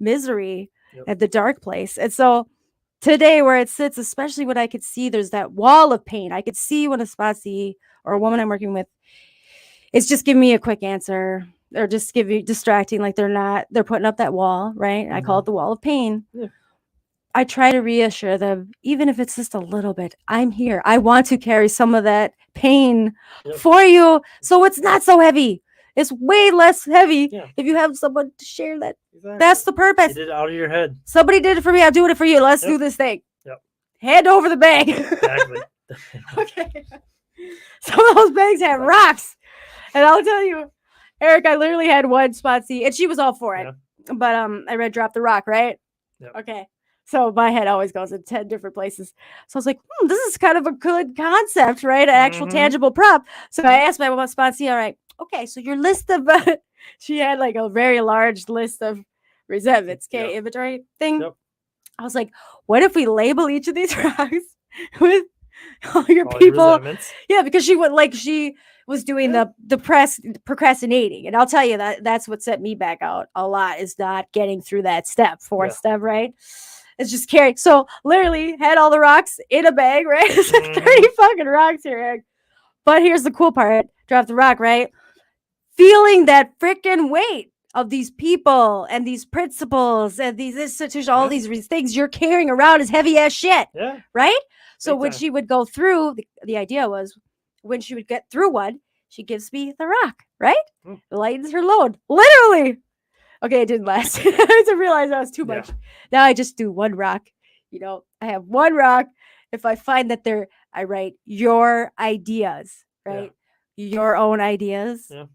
misery at the dark place. And so today where it sits, especially when I could see there's that wall of pain, I could see when a sponsee or a woman I'm working with is just giving me a quick answer or just distracting, like they're putting up that wall, right? I call it the wall of pain. Yeah. I try to reassure them, even if it's just a little bit, I'm here. I want to carry some of that pain for you, so it's not so heavy. It's way less heavy if you have someone to share that. Exactly. That's the purpose. You did it out of your head. Somebody did it for me. I'm doing it for you. Let's do this thing. Yep. Hand over the bag. Exactly. Okay. Some of those bags had rocks. And I'll tell you, Eric, I literally had one sponsee, and she was all for it. Yeah. But I read drop the rock, right? Yep. Okay. So my head always goes in 10 different places. So I was like, this is kind of a good concept, right? An actual tangible prop. So I asked my sponsee, all right, okay, so your list of, she had like a very large list of resentments, inventory thing. Yep. I was like, what if we label each of these rocks with all your people? Yeah, because she was doing the procrastinating. And I'll tell you that's what set me back out a lot, is not getting through that fourth step, right? It's just carrying. So literally had all the rocks in a bag, right? It's like 30 fucking rocks here, Eric. But here's the cool part. Drop the rock, right? feeling that freaking weight of these people and these principles and these institutions, all these things you're carrying around as heavy as shit. Yeah. Right? So Big when time. she would go through, the idea was when she would get through one, she gives me the rock, right? Mm. Lightens her load. Literally. Okay, it didn't last. I didn't realize that was too Yeah. much. Now I just do one rock. You know, I have one rock. If I find that I write your ideas, right? Your own ideas. Yeah.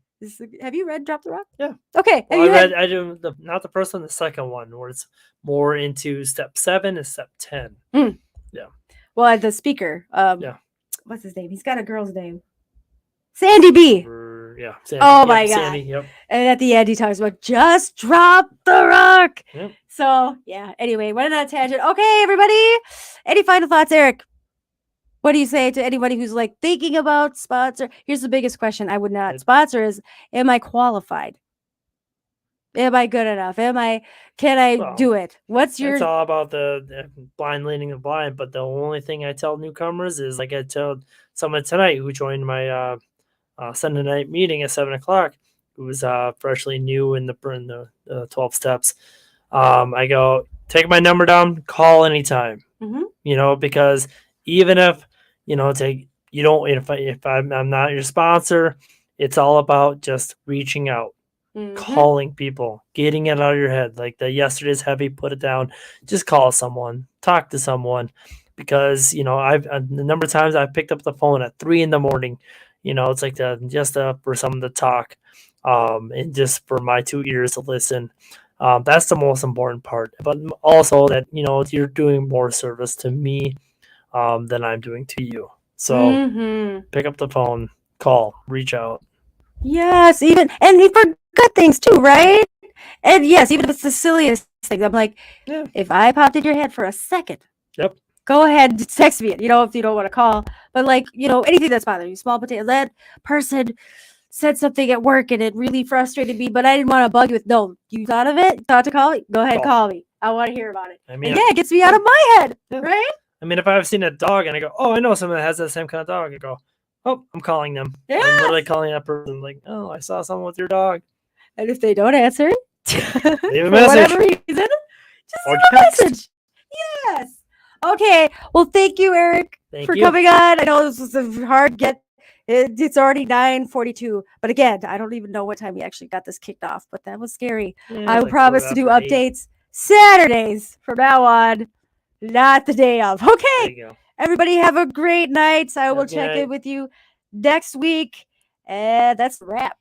Have you read Drop the Rock? Yeah. Okay. Well, have you I do not the first one, the second one, where it's more into step 7 and step 10. Well, the speaker, Yeah. what's his name? He's got a girl's name. Sandy B. Yeah. Sandy. Oh Yep, my God. Sandy. Yep. And at the end, he talks about just drop the rock. Yep. So, yeah. Anyway, went on that tangent. Okay, everybody. Any final thoughts, Eric? What do you say to anybody who's like thinking about sponsor? Here's the biggest question I would not sponsor is, am I qualified? Am I good enough? Can I do it? What's your... It's all about the blind leading the blind, but the only thing I tell newcomers is, like I told someone tonight who joined my Sunday night meeting at 7:00, who was freshly new in the 12 steps. I go, take my number down, call anytime. You know, because even if if I'm not your sponsor, it's all about just reaching out. Calling people, getting it out of your head. Like the yesterday's heavy, put it down. Just call someone, talk to someone, because I've the number of times I've picked up the phone at 3 a.m. It's like just for someone to talk, and just for my 2 ears to listen. That's the most important part. But also that you're doing more service to me than I'm doing to you. So pick up the phone, call, reach out. Yes, even and for good things too, right? And yes, even if it's the silliest things, I'm like, if I popped in your head for a second, Yep. Go ahead and text me. If you don't want to call, but anything that's bothering you, small potato. That person said something at work and it really frustrated me, but I didn't want to bug you with. No, you thought of it, thought to call me. Go ahead, call me. I want to hear about it. I mean, it gets me out of my head, right? I mean, if I've seen a dog and I go, oh, I know someone that has that same kind of dog, I go, oh, I'm calling them. I'm literally calling that person, like, oh, I saw someone with your dog. And if they don't answer, leave a for message. Whatever reason, just leave a message. Yes. Okay. Well, thank you, Eric, for coming on. I know this was a hard get. It's already 9:42, but again, I don't even know what time we actually got this kicked off, but that was scary. I will promise to do updates Saturdays from now on, not the day of. Okay. Everybody have a great night. I will check in with you next week. And that's the wrap.